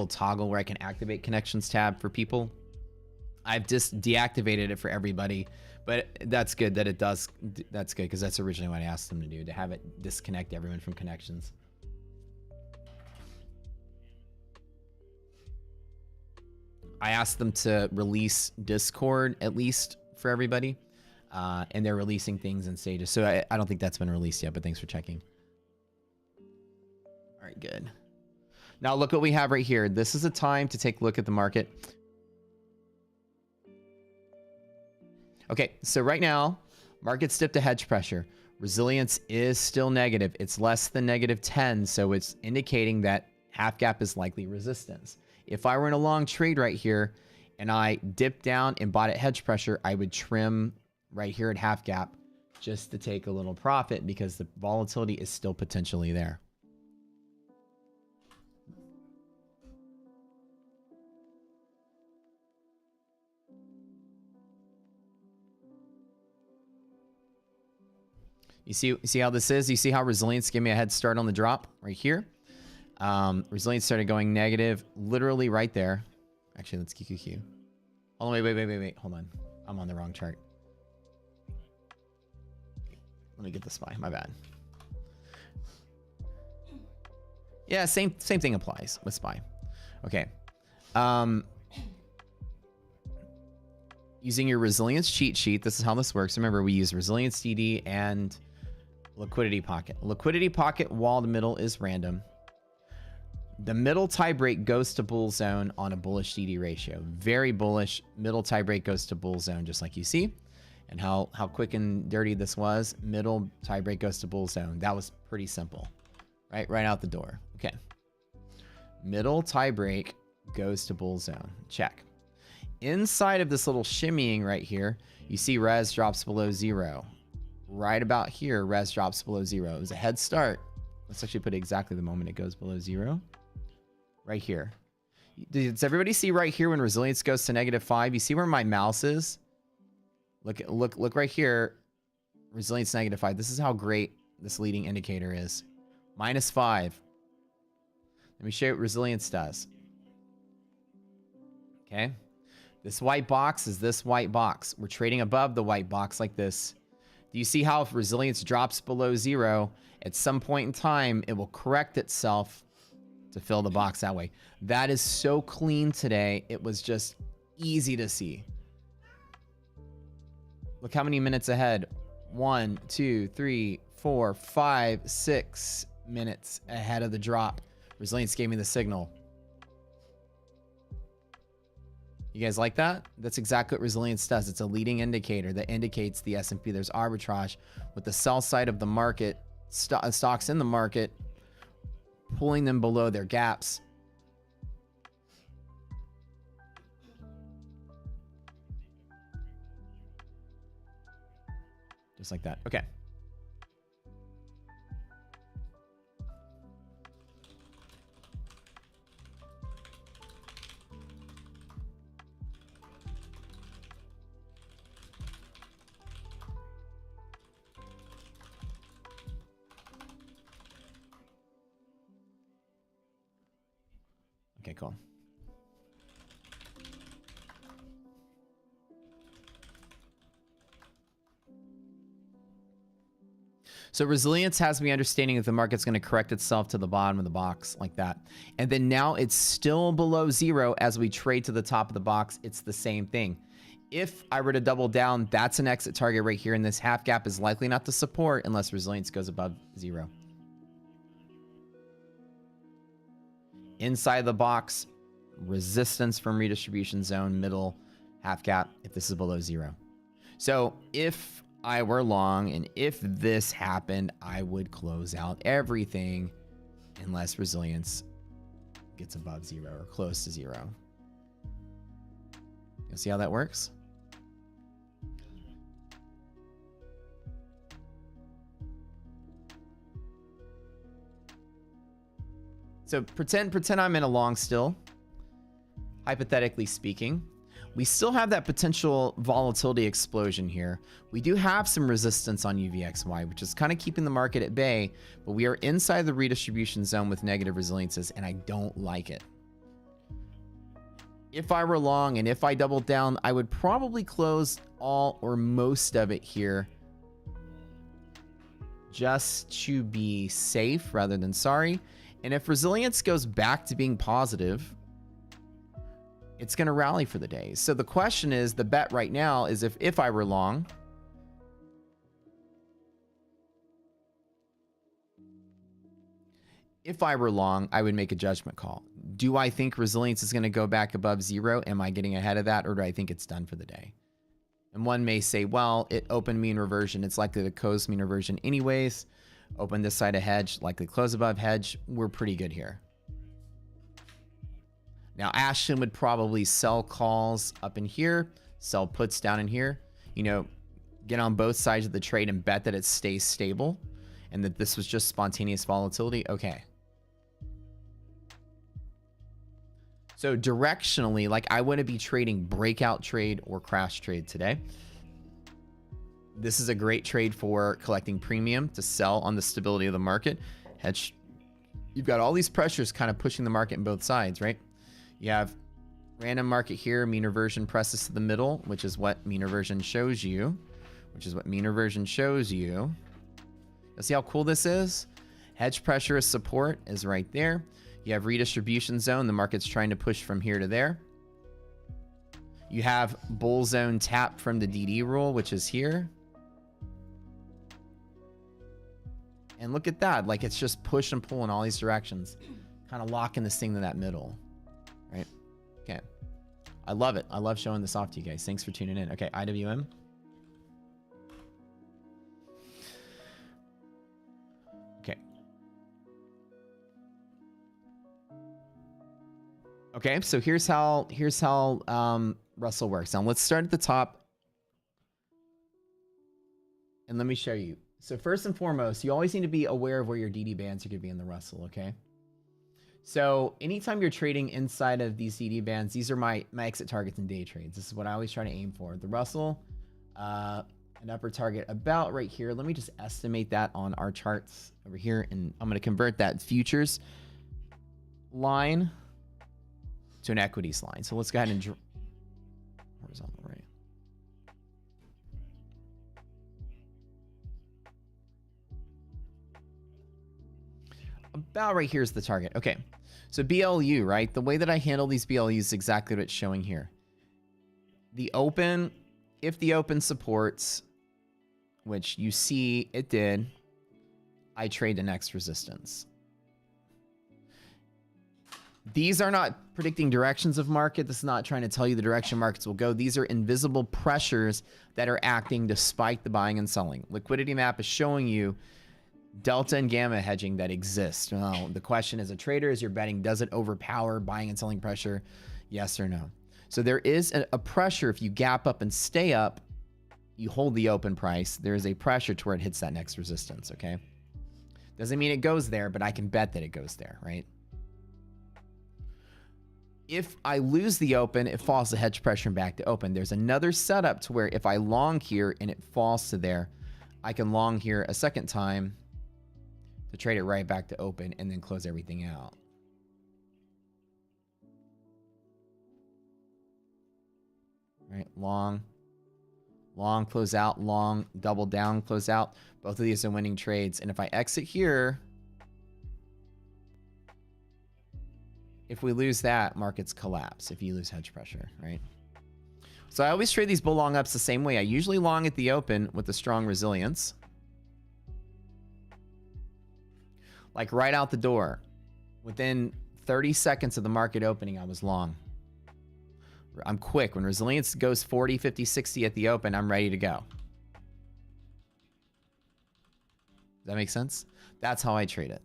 B: toggle where I can activate connections tab for people. I've just deactivated it for everybody, but that's good that it does. That's good because that's originally what I asked them to do, to have it disconnect everyone from connections. I asked them to release Discord at least for everybody, and they're releasing things in stages. So I don't think that's been released yet, but thanks for checking. All right, good. Now look what we have right here. This is a time to take a look at the market. Okay, so right now, market's dipped to hedge pressure. Resilience is still negative. It's less than -10, so it's indicating that half gap is likely resistance. If I were in a long trade right here and I dipped down and bought at hedge pressure, I would trim right here at half gap just to take a little profit because the volatility is still potentially there. You see how this is? You see how resilience gave me a head start on the drop right here? Resilience started going negative literally right there. Actually, let's QQQ. Oh, wait. Hold on. I'm on the wrong chart. Let me get the SPY. My bad. Yeah, same thing applies with SPY. Okay. Using your resilience cheat sheet, this is how this works. Remember, we use resilience DD and liquidity pocket. Liquidity pocket wall to middle is random. The middle tie break goes to bull zone on a bullish DD ratio. Very bullish. Middle tie break goes to bull zone, just like you see. And how quick and dirty this was. Middle tie break goes to bull zone. That was pretty simple. Right out the door. Okay. Middle tie break goes to bull zone. Check. Inside of this little shimmying right here, you see res drops below 0. Right about here, res drops below 0. It was a head start. Let's actually put exactly the moment it goes below 0. Right here. Does everybody see right here when resilience goes to -5? You see where my mouse is? Look right here. Resilience -5. This is how great this leading indicator is. -5. Let me show you what resilience does. Okay. This white box is this white box. We're trading above the white box like this. Do you see how if resilience drops below 0, at some point in time, it will correct itself to fill the box that way? That is so clean today. It was just easy to see. Look how many minutes ahead. 1, 2, 3, 4, 5, 6 minutes ahead of the drop. Resilience gave me the signal. You guys like that? That's exactly what resilience does. It's a leading indicator that indicates the S&P. There's arbitrage with the sell side of the market, stocks in the market, pulling them below their gaps. Just like that. Okay. Okay, cool. So resilience has me understanding that the market's going to correct itself to the bottom of the box like that. And then now it's still below 0 as we trade to the top of the box. It's the same thing. If I were to double down, that's an exit target right here. And this half gap is likely not to support unless resilience goes above 0. Inside the box, resistance from redistribution zone, middle half gap if this is below 0. So if I were long and if this happened, I would close out everything unless resilience gets above 0 or close to 0. You see how that works? So pretend I'm in a long still. Hypothetically speaking, We still have that potential volatility explosion here. We do have some resistance on UVXY, which is kind of keeping the market at bay, but we are inside the redistribution zone with negative resiliences, and I don't like it. If I were long and if I doubled down, I would probably close all or most of it here just to be safe rather than sorry. And if resilience goes back to being positive, it's going to rally for the day. So the question is, the bet right now is if I were long, I would make a judgment call. Do I think resilience is going to go back above zero? Am I getting ahead of that, or do I think it's done for the day? And one may say, well, it opened mean reversion. It's likely to close mean reversion anyways. Open this side of hedge, likely close above hedge. We're pretty good here. Now, Ashton would probably sell calls up in here, sell puts down in here, you know, get on both sides of the trade and bet that it stays stable and that this was just spontaneous volatility. Okay. So directionally, like, I wouldn't be trading breakout trade or crash trade today. This is a great trade for collecting premium to sell on the stability of the market. Hedge, you've got all these pressures kind of pushing the market in both sides, right? You have random market here, mean reversion presses to the middle, which is what mean reversion shows you, You see how cool this is? Hedge pressure as support is right there. You have redistribution zone. The market's trying to push from here to there. You have bull zone tap from the DD rule, which is here. And look at that. Like, it's just push and pull in all these directions, kind of locking this thing to that middle, right? Okay. I love it. I love showing this off to you guys. Thanks for tuning in. Okay, IWM. Okay, so here's how Russell works. Now let's start at the top, and let me show you. So first and foremost, you always need to be aware of where your DD bands are going to be in the Russell. Okay. So anytime you're trading inside of these DD bands, these are my exit targets in day trades. This is what I always try to aim for. The Russell, an upper target about right here. Let me just estimate that on our charts over here, and I'm going to convert that futures line to an equities line. So let's go ahead and horizontal, right? About right here is the target. Okay, so BLU, right? The way that I handle these BLUs is exactly what it's showing here. The open, if the open supports, which you see it did, I trade the next resistance. These are not predicting directions of market. This is not trying to tell you the direction markets will go. These are invisible pressures that are acting to spike the buying and selling. Liquidity map is showing you delta and gamma hedging that exists. Well, the question as a trader is you're betting, does it overpower buying and selling pressure? Yes or no? So there is a pressure. If you gap up and stay up, you hold the open price. There is a pressure to where it hits that next resistance, okay? Doesn't mean it goes there, but I can bet that it goes there, right? If I lose the open, it falls to hedge pressure and back to open. There's another setup to where if I long here and it falls to there, I can long here a second time to trade it right back to open and then close everything out. Right, long, close out, long, double down, close out. Both of these are winning trades. And if I exit here, if we lose that, markets collapse if you lose hedge pressure, right? So I always trade these bull long ups the same way. I usually long at the open with a strong resilience. Like right out the door. Within 30 seconds of the market opening, I was long. I'm quick. When resilience goes 40, 50, 60 at the open, I'm ready to go. Does that make sense? That's how I trade it.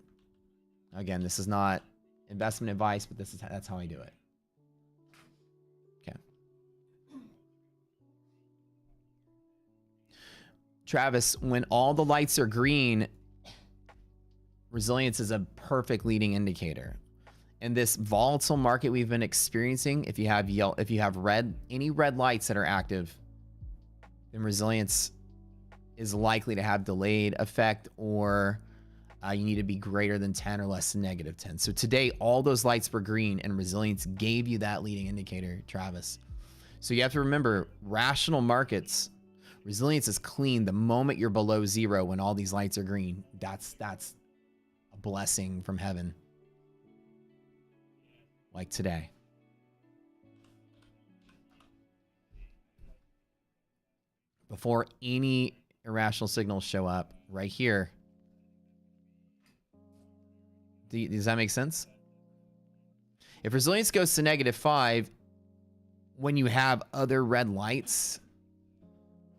B: Again, this is not investment advice, but that's how I do it. Okay. Travis, when all the lights are green, resilience is a perfect leading indicator. in this volatile market we've been experiencing, if you have any red lights that are active, then resilience is likely to have delayed effect, or you need to be greater than 10 or less than negative 10. So today, all those lights were green, and resilience gave you that leading indicator, Travis. So you have to remember, rational markets, resilience is clean the moment you're below zero when all these lights are green. That's a blessing from heaven. Like today. Before any irrational signals show up right here. Does that make sense? If resilience goes to -5, when you have other red lights,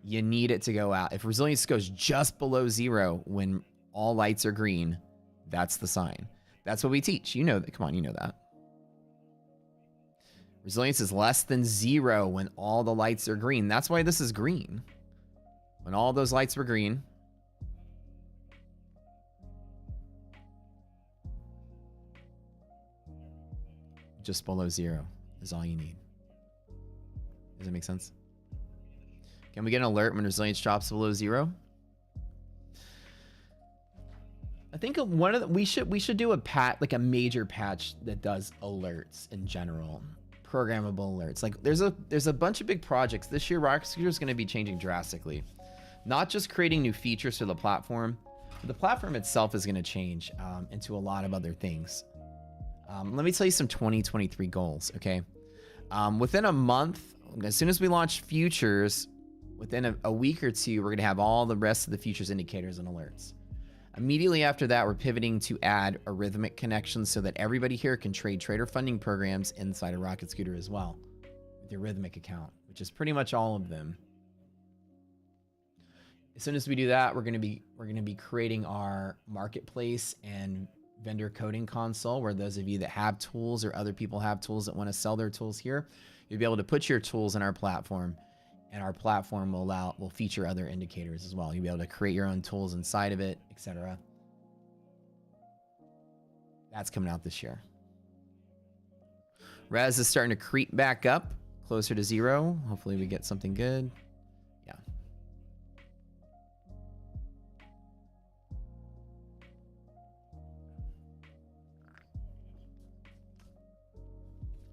B: you need it to go out. If resilience goes just below zero when all lights are green, that's the sign. That's what we teach. You know that. Come on, you know that. Resilience is less than zero when all the lights are green. That's why this is green. When all those lights were green, just below zero is all you need. Does that make sense? Can we get an alert when resilience drops below zero? I think we should do a major patch that does alerts in general. Programmable alerts. Like there's a bunch of big projects this year. Rocket Scooter is going to be changing drastically. Not just creating new features for the platform, but the platform itself is going to change into a lot of other things. Let me tell you some 2023 goals, okay? Within a month, as soon as we launch futures, within a week or two, we're going to have all the rest of the futures indicators and alerts. Immediately after that, we're pivoting to add arithmetic connections so that everybody here can trade trader funding programs inside a Rocket Scooter as well with your Rhythmic account, which is pretty much all of them. As soon as we do that, we're going to be creating our marketplace and vendor coding console, where those of you that have tools or other people have tools that want to sell their tools here, you'll be able to put your tools in our platform, and our platform will feature other indicators as well. You'll be able to create your own tools inside of it, etc. That's coming out this year. Res is starting to creep back up closer to zero. Hopefully we get something good. Yeah.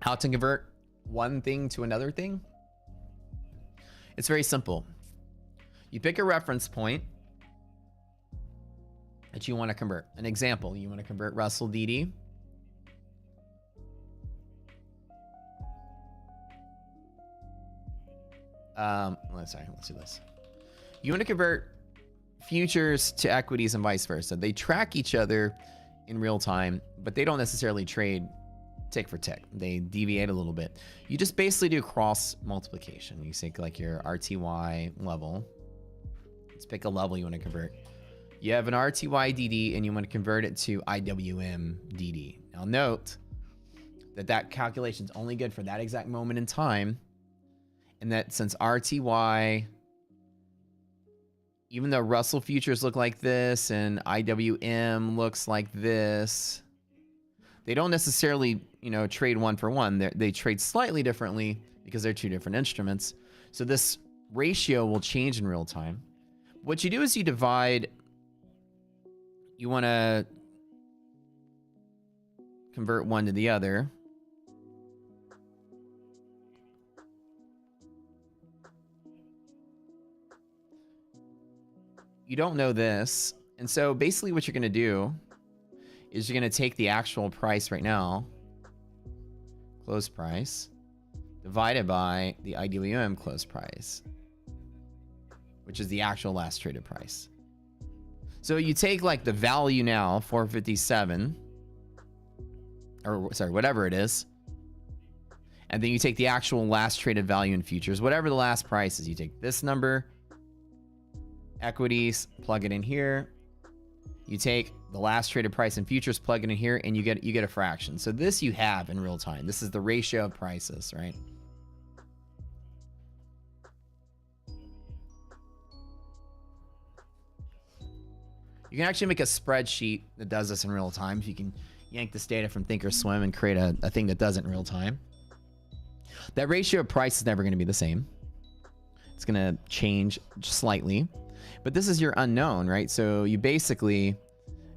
B: How to convert one thing to another thing? It's very simple. You pick a reference point that you want to convert. An example, you want to convert Russell DD. Let's do this. You want to convert futures to equities and vice versa. They track each other in real time, but they don't necessarily trade tick for tick. They deviate a little bit. You just basically do cross multiplication. You take like your RTY level. Let's pick a level you want to convert. You have an RTY DD and you want to convert it to IWM DD. Now note that calculation is only good for that exact moment in time, and that since RTY, even though Russell futures look like this and IWM looks like this, they don't necessarily, trade one for one. They trade slightly differently because they're two different instruments. So this ratio will change in real time. What you do is you divide. You want to convert one to the other. You don't know this. And so basically what you're going to do is you're going to take the actual price right now, close price, divided by the IWM close price, which is the actual last traded price. So you take like the value now, 457, or sorry, whatever it is, and then you take the actual last traded value in futures, whatever the last price is. You take this number, equities, plug it in here. You take the last traded price in futures, plug it in here, and you get a fraction. So this you have in real time. This is the ratio of prices, right? You can actually make a spreadsheet that does this in real time. You can yank this data from Thinkorswim and create a thing that does it in real time. That ratio of price is never going to be the same. It's going to change slightly. But this is your unknown, right? So you basically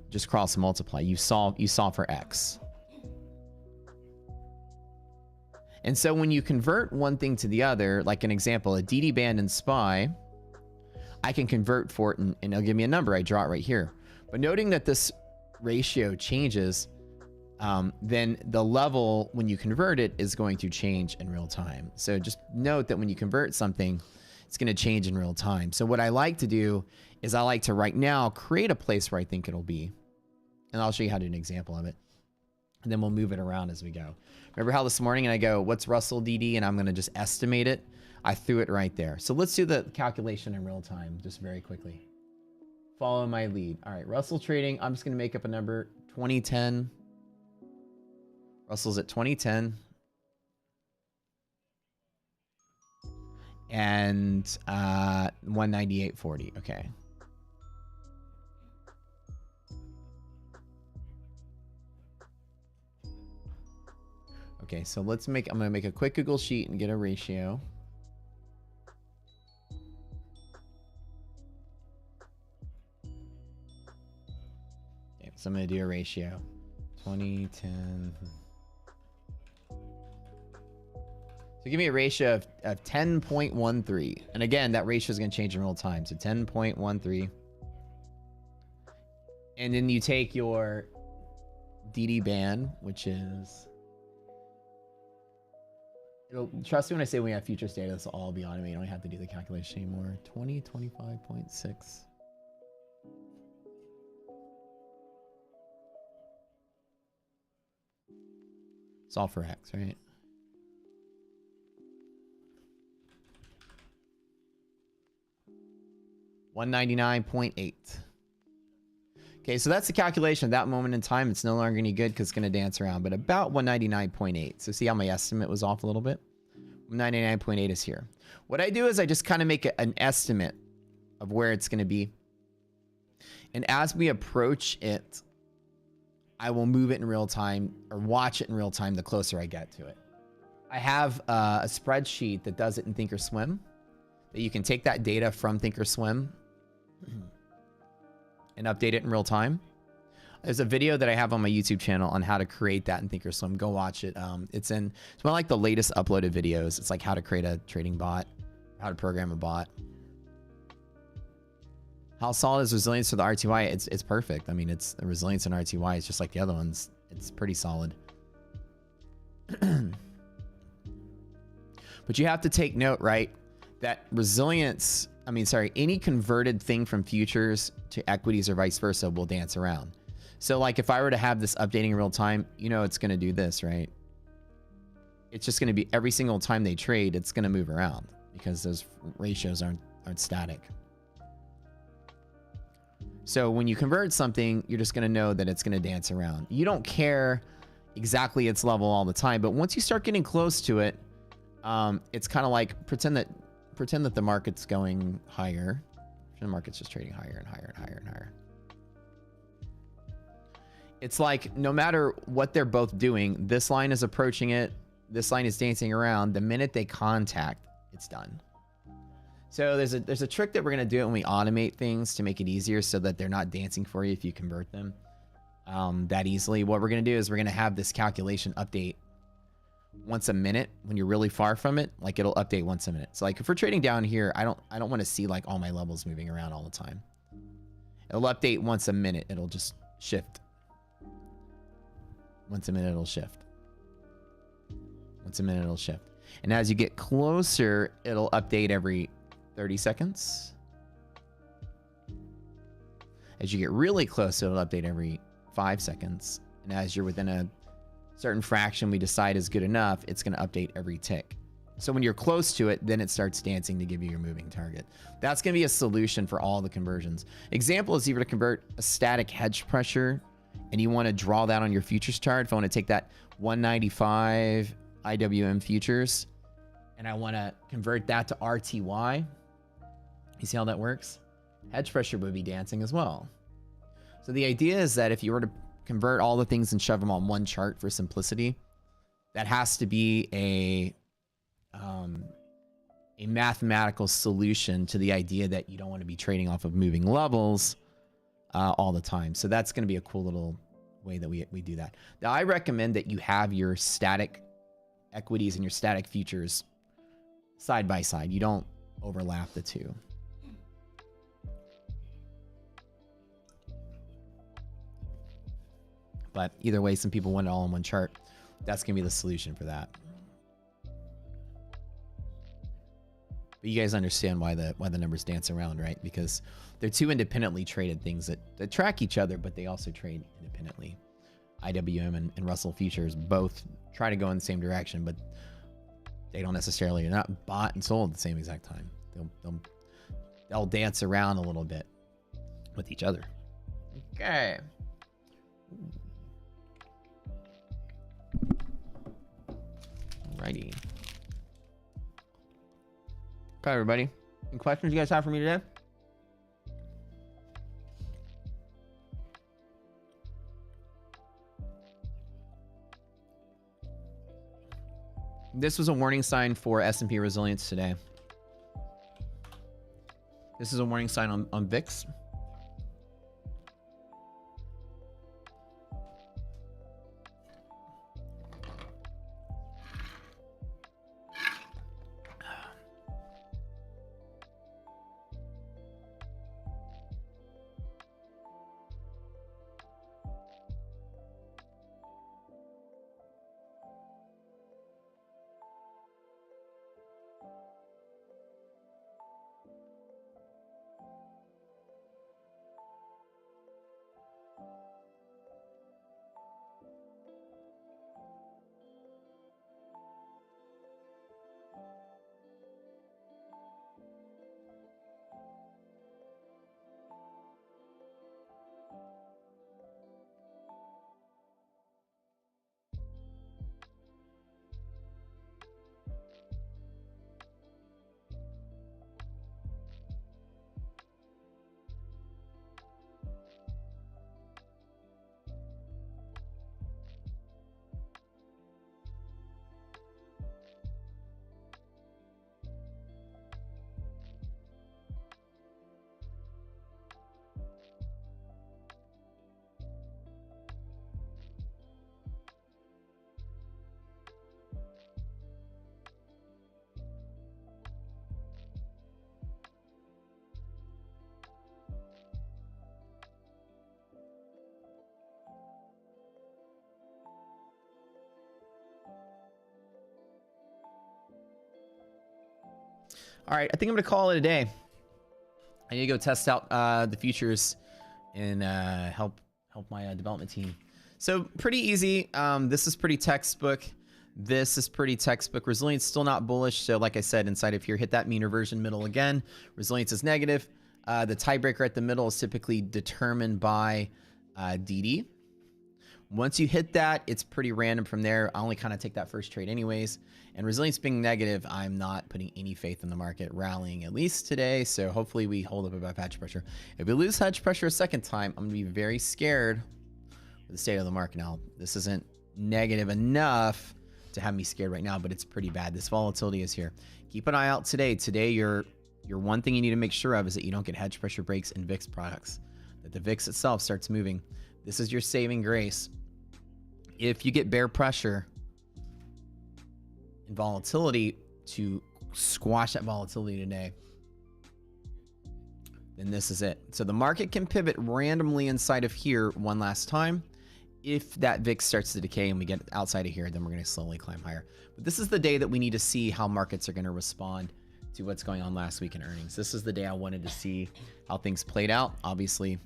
B: just cross multiply. You solve for X. And so when you convert one thing to the other, like an example, a DD band and SPY, I can convert for it and it'll give me a number. I draw it right here. But noting that this ratio changes, then the level when you convert it is going to change in real time. So just note that when you convert something, it's going to change in real time. So what I like to do is I like to right now create a place where I think it'll be. And I'll show you how to do an example of it. And then we'll move it around as we go. Remember how this morning I go, what's Russell DD? And I'm going to just estimate it. I threw it right there. So let's do the calculation in real time, just very quickly. Follow my lead. All right, Russell trading. I'm just going to make up a number, 2010. Russell's at 2010. And 198.40. Okay. Okay, so I'm gonna make a quick Google sheet and get a ratio. Okay, so I'm gonna do a ratio. 2010. So give me a ratio of 10.13. And again, that ratio is gonna change in real time. So 10.13. And then you take your DD band, which is... Trust me when I say we have futures data, this will all be automated. You don't have to do the calculation anymore. 25.6. It's all for X, right? $199.8. Okay, so that's the calculation at that moment in time. It's no longer any good because it's going to dance around, but about 199.8. So see how my estimate was off a little bit? 199.8 is here. What I do is I just kind of make an estimate of where it's going to be. And as we approach it, I will move it in real time or watch it in real time the closer I get to it. I have a spreadsheet that does it in Thinkorswim. That you can take that data from Thinkorswim and update it in real time. There's a video that I have on my YouTube channel on how to create that in Thinkorswim. Go watch it. It's one of like the latest uploaded videos. It's like how to create a trading bot, how to program a bot. How solid is resilience for the RTY? It's perfect. I mean, it's the resilience in RTY is just like the other ones. It's pretty solid. But you have to take note, right? That resilience, any converted thing from futures to equities or vice versa will dance around. So like if I were to have this updating in real time, it's going to do this, right? It's just going to be every single time they trade, it's going to move around because those ratios aren't static. So when you convert something, you're just going to know that it's going to dance around. You don't care exactly its level all the time, but once you start getting close to it, it's kind of like pretend that the market's going higher. The market's just trading higher and higher and higher and higher. It's like no matter what they're both doing, this line is approaching it. This line is dancing around. The minute they contact, it's done. So there's a trick that we're going to do when we automate things to make it easier so that they're not dancing for you if you convert them that easily. What we're going to do is we're going to have this calculation update once a minute when you're really far from it. Like it'll update once a minute. So like if we're trading down here, I don't want to see like all my levels moving around all the time. It'll update once a minute. It'll just shift. Once a minute, it'll shift. Once a minute, it'll shift. And as you get closer, it'll update every 30 seconds. As you get really close, it'll update every 5 seconds. And as you're within a certain fraction we decide is good enough, it's going to update every tick. So when you're close to it, then it starts dancing to give you your moving target. That's going to be a solution for all the conversions. Example is if you were to convert a static hedge pressure and you want to draw that on your futures chart. If I want to take that 195 IWM futures and I want to convert that to RTY, you see how that works? Hedge pressure would be dancing as well. So the idea is that if you were to convert all the things and shove them on one chart for simplicity. That has to be a mathematical solution to the idea that you don't want to be trading off of moving levels all the time. So that's going to be a cool little way that we do that. Now, I recommend that you have your static equities and your static futures side by side. You don't overlap the two. But either way, some people want it all in one chart. That's going to be the solution for that. But you guys understand why the numbers dance around, right? Because they're two independently traded things that track each other, but they also trade independently. IWM and Russell futures both try to go in the same direction, but they don't necessarily, they're not bought and sold at the same exact time. They'll dance around a little bit with each other. Okay. Alrighty. Okay, everybody. Any questions you guys have for me today? This was a warning sign for S&P resilience today. This is a warning sign on VIX. All right, I think I'm gonna call it a day. I need to go test out the futures and help my development team. So pretty easy. This is pretty textbook. This is pretty textbook. Resilience still not bullish. So like I said, inside of here, hit that mean reversion middle again. Resilience is negative. The tiebreaker at the middle is typically determined by DD. Once you hit that, it's pretty random from there. I only kind of take that first trade anyways. And resilience being negative, I'm not putting any faith in the market rallying, at least today. So hopefully we hold up above hedge pressure. If we lose hedge pressure a second time, I'm gonna be very scared with the state of the market now. This isn't negative enough to have me scared right now, but it's pretty bad. This volatility is here. Keep an eye out today. Today, your one thing you need to make sure of is that you don't get hedge pressure breaks in VIX products, that the VIX itself starts moving. This is your saving grace. If you get bear pressure and volatility to squash that volatility today, then this is it. So the market can pivot randomly inside of here one last time. If that VIX starts to decay and we get outside of here, then we're going to slowly climb higher. But this is the day that we need to see how markets are going to respond to what's going on last week in earnings. This is the day I wanted to see how things played out. Obviously,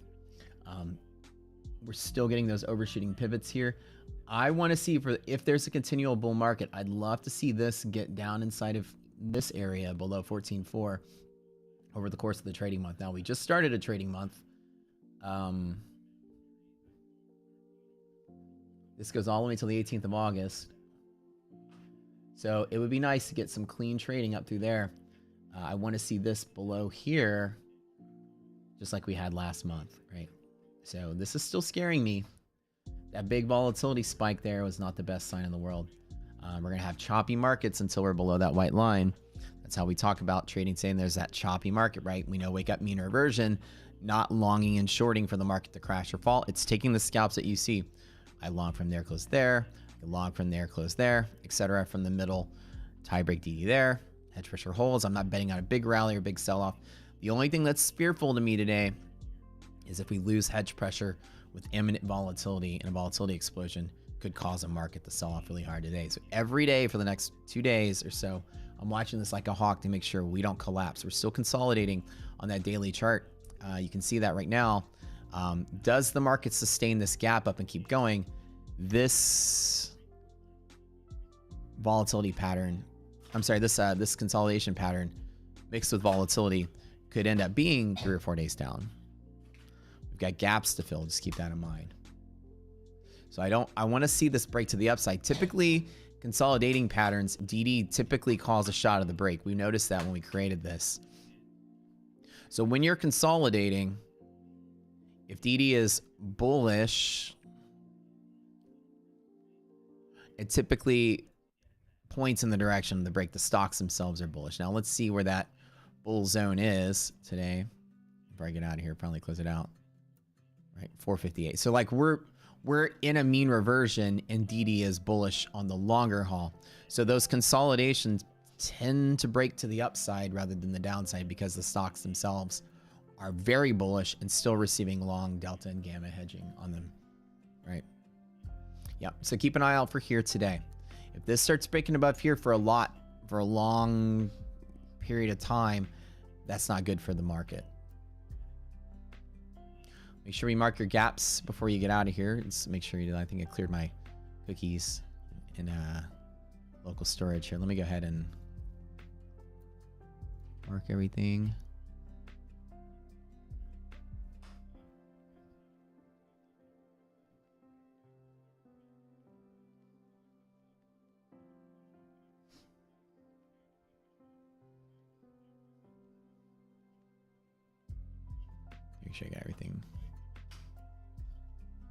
B: we're still getting those overshooting pivots here. I want to see if there's a continual bull market. I'd love to see this get down inside of this area below 14.4 over the course of the trading month. Now, we just started a trading month. This goes all the way till the 18th of August. So it would be nice to get some clean trading up through there. I want to see this below here, just like we had last month, right? So this is still scaring me. That big volatility spike there was not the best sign in the world. We're going to have choppy markets until we're below that white line. That's how we talk about trading, saying there's that choppy market, right? We know wake up mean reversion, not longing and shorting for the market to crash or fall. It's taking the scalps that you see. I long from there, close there. I long from there, close there, etc. From the middle, tie break DD there. Hedge pressure holds. I'm not betting on a big rally or big sell-off. The only thing that's fearful to me today is if we lose hedge pressure with imminent volatility, and a volatility explosion could cause a market to sell off really hard today. So every day for the next 2 days or so, I'm watching this like a hawk to make sure we don't collapse. We're still consolidating on that daily chart. You can see that right now. Does the market sustain this gap up and keep going? This volatility pattern, I'm sorry, this consolidation pattern mixed with volatility could end up being 3 or 4 days down. We've got gaps to fill. Just keep that in mind. So I want to see this break to the upside. Typically, consolidating patterns, DD typically calls a shot of the break. We noticed that when we created this. So when you're consolidating, if DD is bullish, it typically points in the direction of the break. The stocks themselves are bullish. Now let's see where that bull zone is today. Before I get out of here, probably close it out. Right, 458. So like we're in a mean reversion and DD is bullish on the longer haul. So those consolidations tend to break to the upside rather than the downside because the stocks themselves are very bullish and still receiving long delta and gamma hedging on them, right? Yeah, so keep an eye out for here today. If this starts breaking above here for a long period of time, that's not good for the market. Make sure you mark your gaps before you get out of here. Let's make sure you do. I think I cleared my cookies in local storage here. Let me go ahead and mark everything. Make sure I got everything.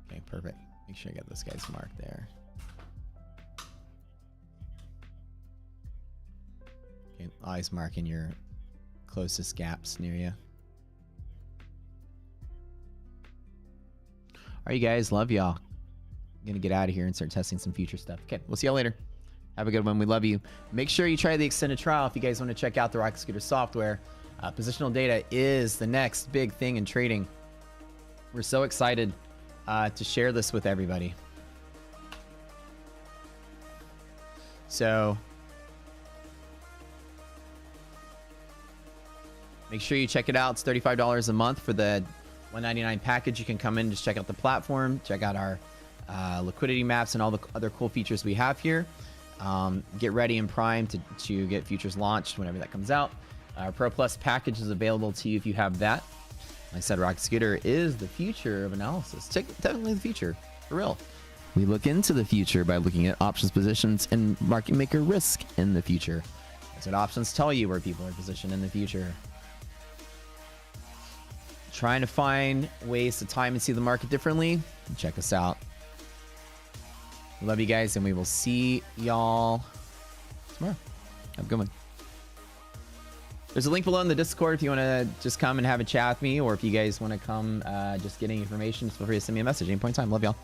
B: Okay, perfect. Make sure I got this guy's mark there. Okay, always marking your closest gaps near you. All right, you guys, love y'all. I'm gonna get out of here and start testing some future stuff. Okay, we'll see y'all later. Have a good one. We love you. Make sure you try the extended trial if you guys want to check out the Rocket Scooter software. Positional data is the next big thing in trading. We're so excited to share this with everybody. So make sure you check it out. It's $35 a month for the $199 package. You can come in, just check out the platform, check out our liquidity maps and all the other cool features we have here. Get ready and primed to get futures launched whenever that comes out. Our Pro Plus package is available to you if you have that. Like I said, Rocket Scooter is the future of analysis. Definitely the future, for real. We look into the future by looking at options positions and market maker risk in the future. That's what options tell you where people are positioned in the future. Trying to find ways to time and see the market differently. Check us out. Love you guys, and we will see y'all tomorrow. Have a good one. There's a link below in the Discord if you want to just come and have a chat with me, or if you guys want to come just getting information, feel free to send me a message any point in time. Love y'all.